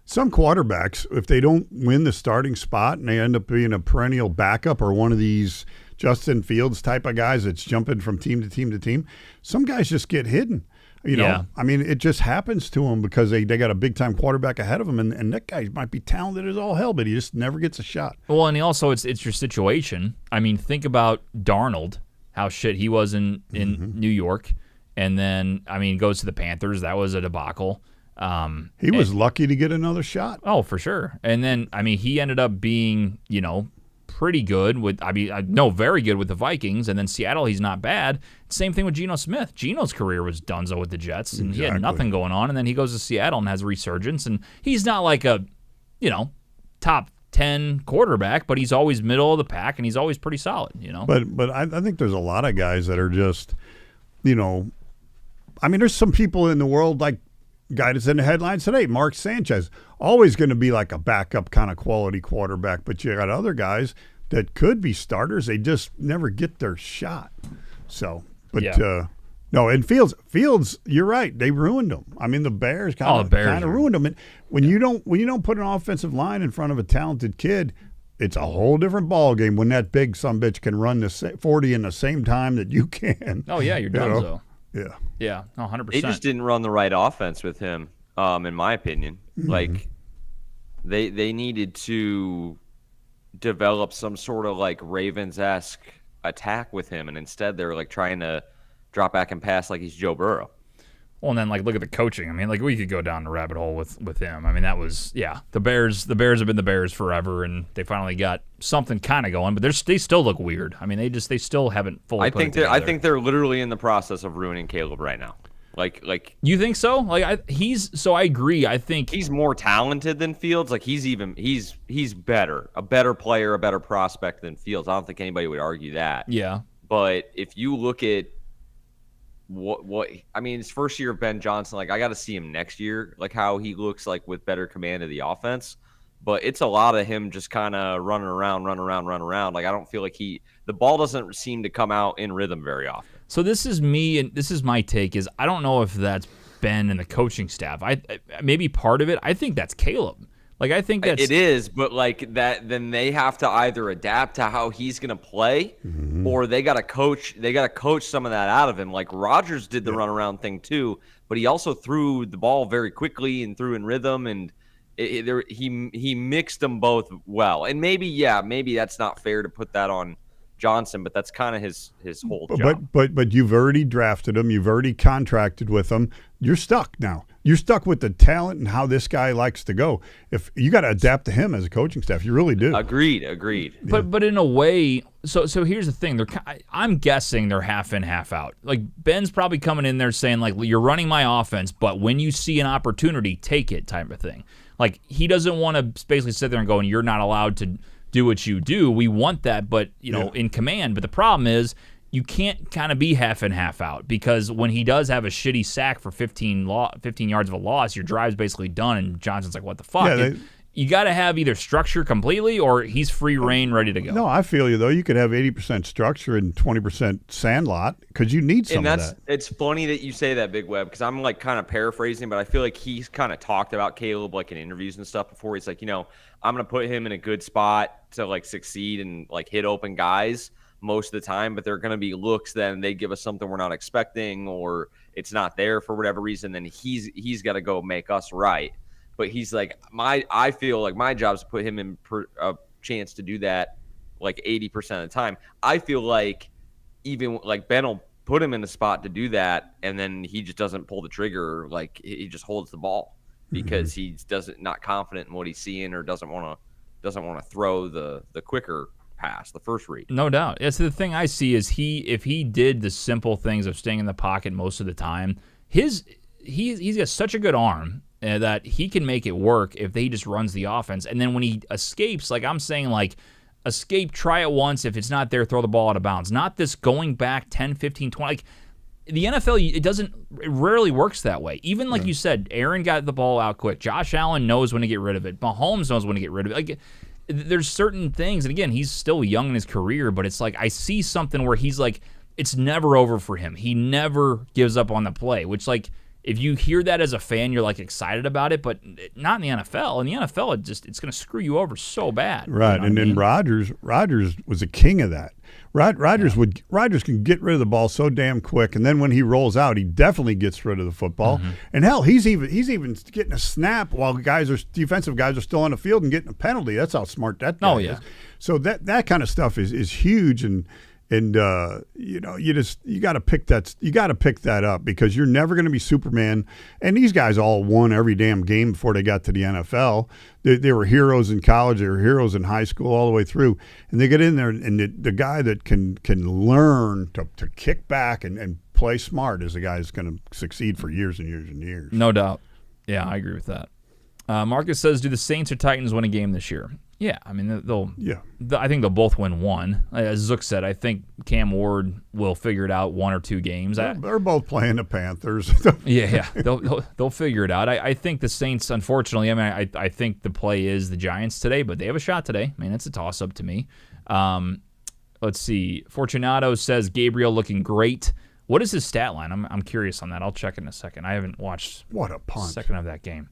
Some quarterbacks, if they don't win the starting spot and they end up being a perennial backup or one of these Justin Fields type of guys that's jumping from team to team to team, some guys just get hidden. You know, Yeah. I mean, it just happens to them because they got a big time quarterback ahead of them, and that guy might be talented as all hell, but he just never gets a shot. Well, and also it's your situation. I mean, think about Darnold, how shit he was in New York, and then I mean goes to the Panthers. That was a debacle. He was lucky to get another shot. Oh, for sure. And then I mean he ended up being pretty good with very good with the Vikings, and then Seattle he's not bad. Same thing with Geno Smith. Geno's career was donezo with the Jets, and he had Exactly. nothing going on, and then he goes to Seattle and has a resurgence, and he's not like a top 10 quarterback, but he's always middle of the pack, and he's always pretty solid. But I think there's a lot of guys that are just, I mean, there's some people in the world like guy that's in the headlines today, Mark Sanchez, always going to be like a backup kind of quality quarterback. But you got other guys that could be starters. They just never get their shot. So, but Yeah. no, and Fields, you're right. They ruined him. I mean, the Bears kind of ruined him. And when you don't put an offensive line in front of a talented kid, it's a whole different ball game when that big sumbitch can run the 40 in the same time that you can. Oh yeah, you're done though. Yeah. Yeah, no, 100%. They just didn't run the right offense with him, in my opinion. Like, they needed to develop some sort of like Ravens-esque attack with him, and instead they're like trying to drop back and pass like he's Joe Burrow. Well, and then like look at the coaching. I mean, like we could go down the rabbit hole with him. I mean, that was the Bears. The Bears have been the Bears forever, and they finally got something kind of going. But they still look weird. I mean, they still haven't fully. I put it think together. they're literally in the process of ruining Caleb right now. Like You think so? Like I agree. I think he's more talented than Fields. Like he's better, a better player, a better prospect than Fields. I don't think anybody would argue that. Yeah. But if you look at what I mean, his first year of Ben Johnson, like I got to see him next year, like how he looks like with better command of the offense. But it's a lot of him just kind of running around. Like I don't feel like the ball doesn't seem to come out in rhythm very often. So this is me, and this is my take, is I don't know if that's Ben and the coaching staff. I maybe part of it. I think that's Caleb. Like I think that's it is, but like that, then they have to either adapt to how he's going to play, or they got to coach. They got to coach some of that out of him. Like Rodgers did the runaround thing too, but he also threw the ball very quickly and threw in rhythm, and he mixed them both well. And maybe that's not fair to put that on Johnson, but that's kind of his whole job. But you've already drafted him. You've already contracted with him. You're stuck now. You're stuck with the talent and how this guy likes to go. If you got to adapt to him as a coaching staff, you really do. Agreed. But in a way, so here's the thing. I'm guessing they're half in, half out. Like Ben's probably coming in there saying like, you're running my offense, but when you see an opportunity, take it, type of thing. Like he doesn't want to basically sit there and go, and you're not allowed to do what you do. We want that, but in command. But the problem is you can't kind of be half in, half out, because when he does have a shitty sack for 15 yards of a loss, your drive's basically done, and Johnson's like, what the fuck? Yeah, you got to have either structure completely or he's free reign, ready to go. No, I feel you, though. You could have 80% structure and 20% sandlot because you need some of that. It's funny that you say that, Big Web, because I'm like kind of paraphrasing, but I feel like he's kind of talked about Caleb like in interviews and stuff before. He's like, I'm going to put him in a good spot to like succeed and like hit open guys most of the time, but there are going to be looks then they give us something we're not expecting, or it's not there for whatever reason. Then he's got to go make us right. But he's like, I feel like my job is to put him in a chance to do that like 80% of the time. I feel like even like Ben will put him in a spot to do that, and then he just doesn't pull the trigger. Like he just holds the ball because he's not confident in what he's seeing, or doesn't want to throw the got pass, the first read. No doubt. It's the thing I see is if he did the simple things of staying in the pocket most of the time, he's got such a good arm that he can make it work if he just runs the offense. And then when he escapes, like I'm saying, like escape, try it once. If it's not there, throw the ball out of bounds. Not this going back 10, 15, 20. Like the NFL, it rarely works that way. Even like you said, Aaron got the ball out quick. Josh Allen knows when to get rid of it. Mahomes knows when to get rid of it. Like there's certain things, and again, he's still young in his career, but it's like I see something where he's like, it's never over for him. He never gives up on the play, which like, if you hear that as a fan, you're like excited about it, but not in the NFL. In the NFL, it's going to screw you over so bad. Right, you know and then Rodgers was a king of that. Rodgers can get rid of the ball so damn quick, and then when he rolls out, he definitely gets rid of the football. And hell, he's even getting a snap while defensive guys are still on the field and getting a penalty. That's how smart that guy is. So that kind of stuff is huge, and you got to pick that up because you're never going to be Superman. And these guys all won every damn game before they got to the NFL. They were heroes in college, they were heroes in high school, all the way through. And they get in there, and the guy that can learn to kick back and play smart is the guy that's going to succeed for years and years and years. No doubt. Yeah, I agree with that. Marcus says, do the Saints or Titans win a game this year? Yeah, I mean, they'll. Yeah, I think they'll both win one. As Zook said, I think Cam Ward will figure it out 1 or 2 games. They're both playing the Panthers. They'll figure it out. I think the Saints, unfortunately, I mean, I think the play is the Giants today, but they have a shot today. I mean, it's a toss-up to me. Let's see. Fortunato says Gabriel looking great. What is his stat line? I'm curious on that. I'll check in a second. I haven't watched what a punt. Second of that game.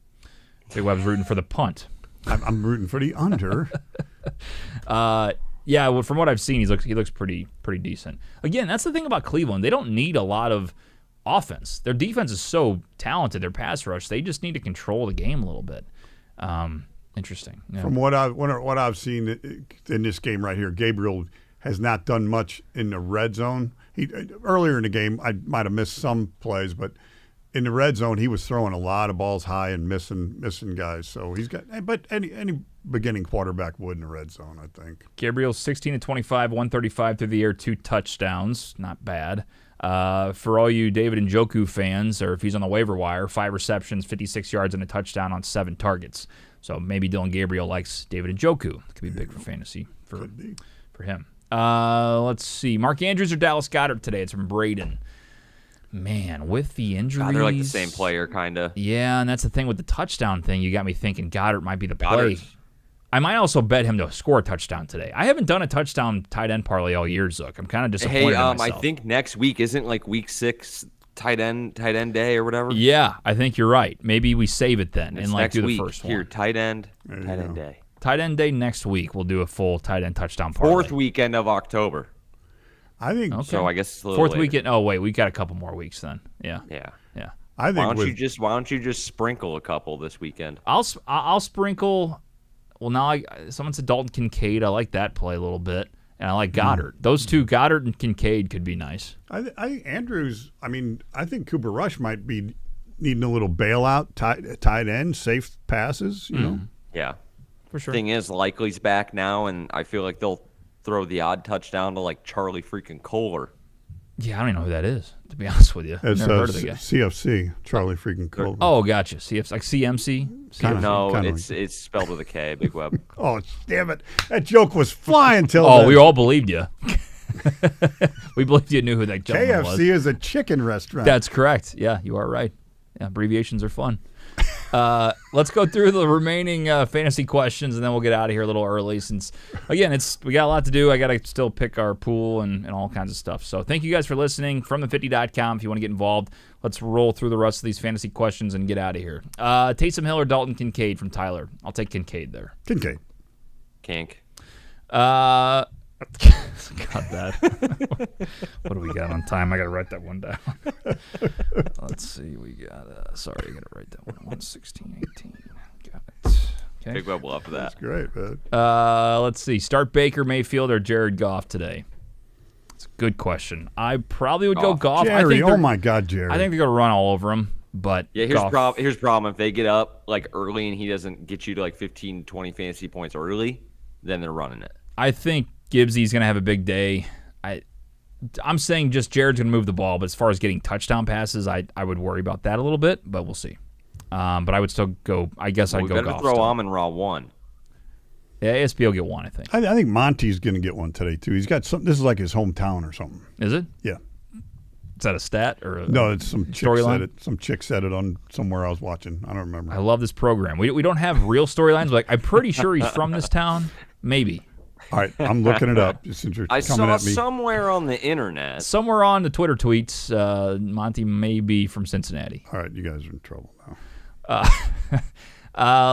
Big Web's rooting for the punt. I'm rooting for the under. Well, from what I've seen, he looks pretty decent. Again, that's the thing about Cleveland. They don't need a lot of offense. Their defense is so talented. Their pass rush, they just need to control the game a little bit. Interesting. Yeah. From what I've seen in this game right here, Gabriel has not done much in the red zone. Earlier in the game, I might have missed some plays, but in the red zone, he was throwing a lot of balls high and missing guys. So he's got, but any beginning quarterback would in the red zone, I think. Gabriel's 16-25, 135 through the air, 2 touchdowns, not bad. For all you David Njoku fans, or if he's on the waiver wire, 5 receptions, 56 yards, and a touchdown on 7 targets. So maybe Dylan Gabriel likes David Njoku. Could be big for fantasy for him. Let's see. Mark Andrews or Dallas Goedert today? It's from Braden. Man, with the injuries. They're like the same player, kind of. Yeah, and that's the thing with the touchdown thing. You got me thinking Goddard might be the play. Goddard's- I might also bet him to score a touchdown today. I haven't done a touchdown tight end parlay all year, Zook. I'm kind of disappointed Hey, in I myself. think next week isn't like week 6 tight end day or whatever. Yeah, I think you're right. Maybe we save it then It's and like next do the week. first Here, one. tight end go. day. Tight end day next week. We'll do a full tight end touchdown parlay. 4th weekend of October. I think. Okay. So I guess it's a little 4th later. weekend. Oh wait, we got a couple more weeks then. Yeah, Yeah. yeah. I Why think don't with you just sprinkle a couple this weekend? I'll sprinkle. Well, now someone said Dalton Kincaid. I like that play a little bit, and I like Goddard. Those two, Goddard and Kincaid, could be nice. I Andrews. I mean, I think Cooper Rush might be needing a little bailout, tight end, safe passes. You know. Yeah. For sure. Thing is, Likely's back now, and I feel like they'll throw the odd touchdown to like Charlie freaking Kohler. Yeah, I don't even know who that is, to be honest with you. It's Never heard of the guy. CFC, Charlie freaking Colvin. Oh, gotcha. CFC, like CMC? Kinda. No, kinda it's spelled with a K, Big Web. Oh, damn it. That joke was flying till Oh, then. we all believed you. We believed you knew who that gentleman was. KFC is a chicken restaurant. That's correct. Yeah, you are right. Yeah, abbreviations are fun. Let's go through the remaining fantasy questions, and then we'll get out of here a little early since, again, we got a lot to do. I got to still pick our pool and all kinds of stuff. So thank you guys for listening. From the50.com, if you want to get involved, let's roll through the rest of these fantasy questions and get out of here. Taysom Hill or Dalton Kincaid from Tyler? I'll take Kincaid there. Kincaid. Kink. Got that. What do we got on time? I got to write that one down. Let's see. We got, sorry, I got to write that one. 116:18. Got it. Okay. Big Web will love that. Great, man. Let's see. Start Baker Mayfield or Jared Goff today? It's a good question. I probably would go Goff. I Jerry, think oh my God, Jerry. I think they're going to run all over him, but Yeah, Goff, here's the problem. If they get up like early and he doesn't get you to like 15, 20 fantasy points early, then they're running it. I think Gibbsy's going to have a big day. I'm saying just Jared's going to move the ball, but as far as getting touchdown passes, I would worry about that a little bit, but we'll see. But I would still go. I guess I'd We go better Goff. throw still. Amon Ra 1. Yeah, ASP will get one, I think. I think Monty's going to get one today too. He's got some. This is like his hometown or something. Is it? Yeah. Is that a stat or a No, it's some chick storyline? said it. Some chick said it on somewhere I was watching. I don't remember. I love this program. We don't have real storylines. Like I'm pretty sure he's from this town. Maybe. All right, I'm looking it up. Since you're I coming saw at me. somewhere on the internet. Somewhere on the Twitter tweets, Monty may be from Cincinnati. All right, you guys are in trouble now.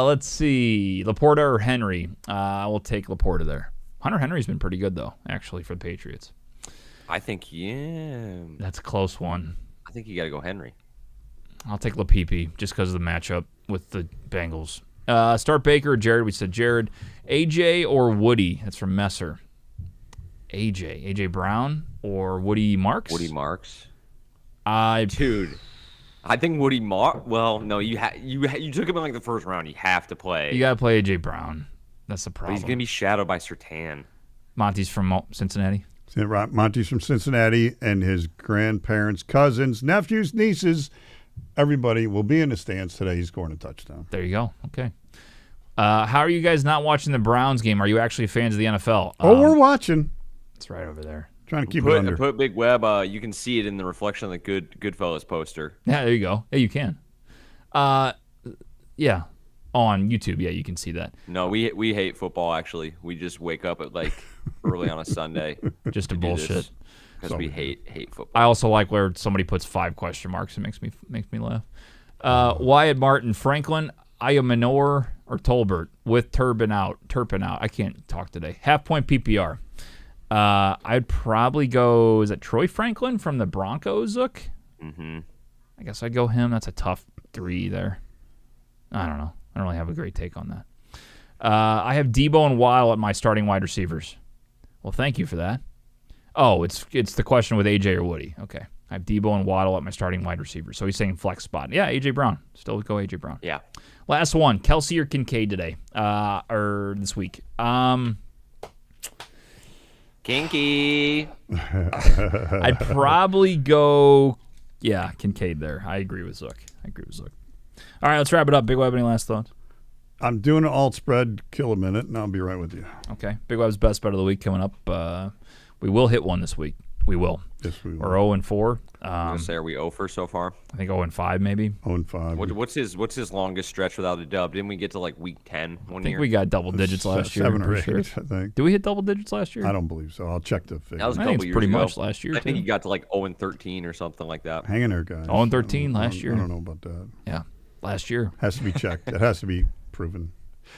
Let's see. Laporta or Henry? I will take Laporta there. Hunter Henry's been pretty good, though, actually, for the Patriots. I think, yeah. That's a close one. I think you got to go Henry. I'll take LaPipi just because of the matchup with the Bengals. Start Baker or Jared? We said Jared. AJ or Woody? That's from Messer. AJ Brown or Woody Marks? Woody Marks. Dude. I think Woody Mark. Well, no, you took him in like the first round. You have to play. You got to play AJ Brown. That's the But problem. he's gonna be shadowed by Sertan. Monty's from Cincinnati. Monty's from Cincinnati, and his grandparents, cousins, nephews, nieces, everybody will be in the stands today. He's scoring a touchdown. There you go. Okay. How are you guys not watching the Browns game? Are you actually fans of the NFL? Oh, we're watching. It's right over there. Trying to keep it under. Put Big Web. You can see it in the reflection of the Goodfellas poster. Yeah, there you go. Yeah, you can. Yeah. On YouTube, yeah, you can see that. No, we hate football. Actually, we just wake up at like early on a Sunday Just to bullshit. because we hate football. I also like where somebody puts 5 question marks. It makes me laugh. Wyatt Martin, Franklin, Ayamanor, or Tolbert with Turpin out. I can't talk today. Half-point PPR. I'd probably go, is it Troy Franklin from the Broncos, Zook? Mm-hmm. I guess I'd go him. That's a tough 3 there. I don't know. I don't really have a great take on that. I have Debo and Waddle at my starting wide receivers. Well, thank you for that. Oh, it's the question with AJ or Woody. Okay. I have Debo and Waddle at my starting wide receivers. So he's saying flex spot. Yeah, AJ Brown. Still go AJ Brown. Yeah. Last one. Kelsey or Kincaid today? Or this week? Kinky. I'd probably go, Kincaid there. I agree with Zook. All right, let's wrap it up. Big Web, any last thoughts? I'm doing an alt spread. Kill a minute, and I'll be right with you. Okay. Big Web's best bet of the week coming up. We will hit one this week. We will. Yes, we will. We're 0-4. I was gonna say, are we 0 for so far? I think 0-5 maybe. 0-5. What's his longest stretch without a dub? Didn't we get to like week 10 one I think year? we got double digits last year. 7 or for 8, sure. I think. Did we hit double digits last year? I don't believe so. I'll check the figure. That was a I think couple it's years pretty ago. much last year, I think too. he got to like 0-13 or something like that. Hang in there, guys. 0-13 last year. I don't know about that. Yeah, last year. Has to be checked. It has to be proven.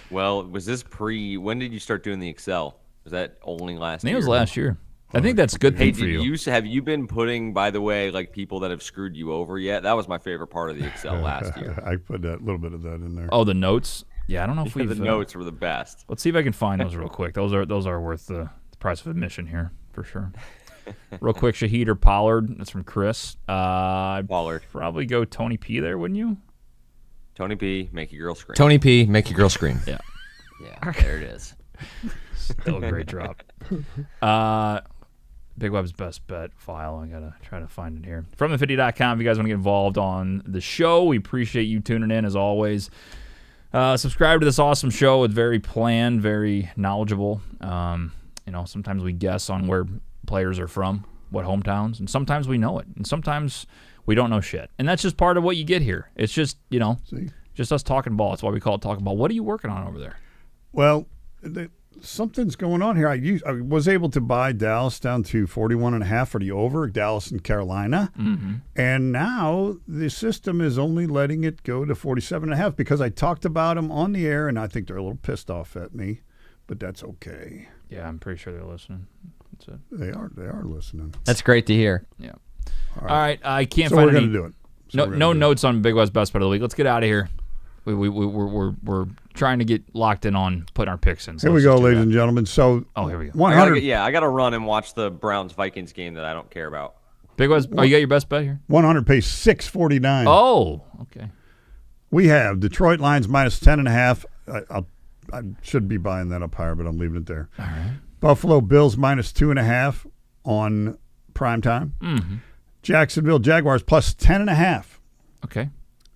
Well, was this when did you start doing the Excel? Was that only last I think year? it was last year. I think that's a good Hey, thing for you. have you been putting, by the way, like people that have screwed you over yet? That was my favorite part of the Excel last year. I put that little bit of that in there. Oh, the notes? Yeah, I don't know if we've... The notes were the best. Let's see if I can find those real quick. Those are worth the price of admission here, for sure. Real quick, Shaheed or Pollard. That's from Chris. I'd Pollard. probably go Tony P there, wouldn't you? Tony P, make your girl scream. Tony P, make your girl scream. Yeah. Yeah, there it is. Still a great drop. Big Web's best bet file. I got to try to find it here. From the50.com, if you guys want to get involved on the show, we appreciate you tuning in as always. Subscribe to this awesome show. It's very planned, very knowledgeable. Sometimes we guess on where players are from, what hometowns, and sometimes we know it, and sometimes we don't know shit. And that's just part of what you get here. It's just, just us talking ball. That's why we call it talking ball. What are you working on over there? Well, something's going on here. I was able to buy Dallas down to 41.5 for the over, Dallas and Carolina. Mm-hmm. And now the system is only letting it go to 47.5 because I talked about them on the air, and I think they're a little pissed off at me, but that's okay. Yeah, I'm pretty sure they're listening. That's it. They are listening. That's great to hear. Yeah. All right. I can't So find we're any. going to do it. No notes on Big West Best Bet of the Week. Let's get out of here. We're trying to get locked in on putting our picks in. So Here we let's go, just do ladies that. and gentlemen. So, here we go. 100, I got to run and watch the Browns-Vikings game that I don't care about. Big West. Oh, you got your best bet here? 100 pays 649. Oh, okay. We have Detroit Lions minus 10.5. I should be buying that up higher, but I'm leaving it there. All right. Buffalo Bills minus 2.5 on prime time. Mm-hmm. Jacksonville Jaguars plus 10.5 Okay.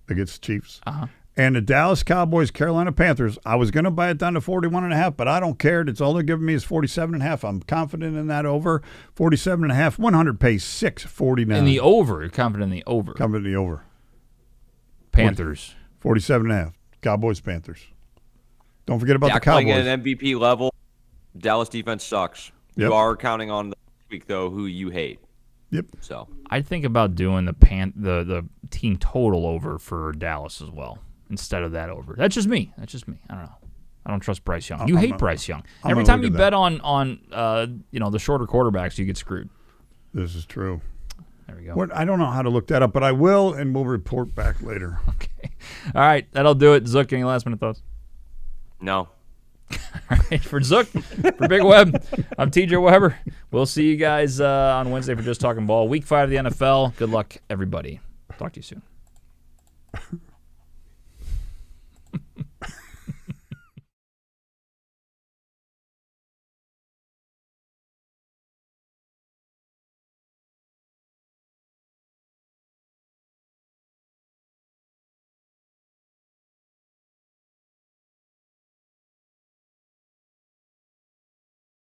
against the Chiefs. Uh-huh. And the Dallas Cowboys Carolina Panthers. I was going to buy it down to 41.5, but I don't care. It's all they're giving me is 47.5. I'm confident in that over. 47.5. 100 pays 649. In the over. You're confident in the over. Confident in the over. Panthers. 47.5. Cowboys Panthers. Don't forget about the Dak playing Cowboys. at an MVP level. Dallas defense sucks. Yep. You are counting on this week, though, who you hate. Yep. So I'd think about doing the team total over for Dallas as well instead of that over. That's just me. I don't know. I don't trust Bryce Young. You hate Bryce Young. I'm Every gonna time look you at bet on the shorter quarterbacks, you get screwed. This is true. There we go. I don't know how to look that up, but I will, and we'll report back later. Okay. All right. That'll do it. Zook, any last minute thoughts? no. All right. For Zook, for Big Web, I'm TJ Weber. We'll see you guys on Wednesday for Just Talking Ball. Week 5 of the NFL. Good luck, everybody. Talk to you soon.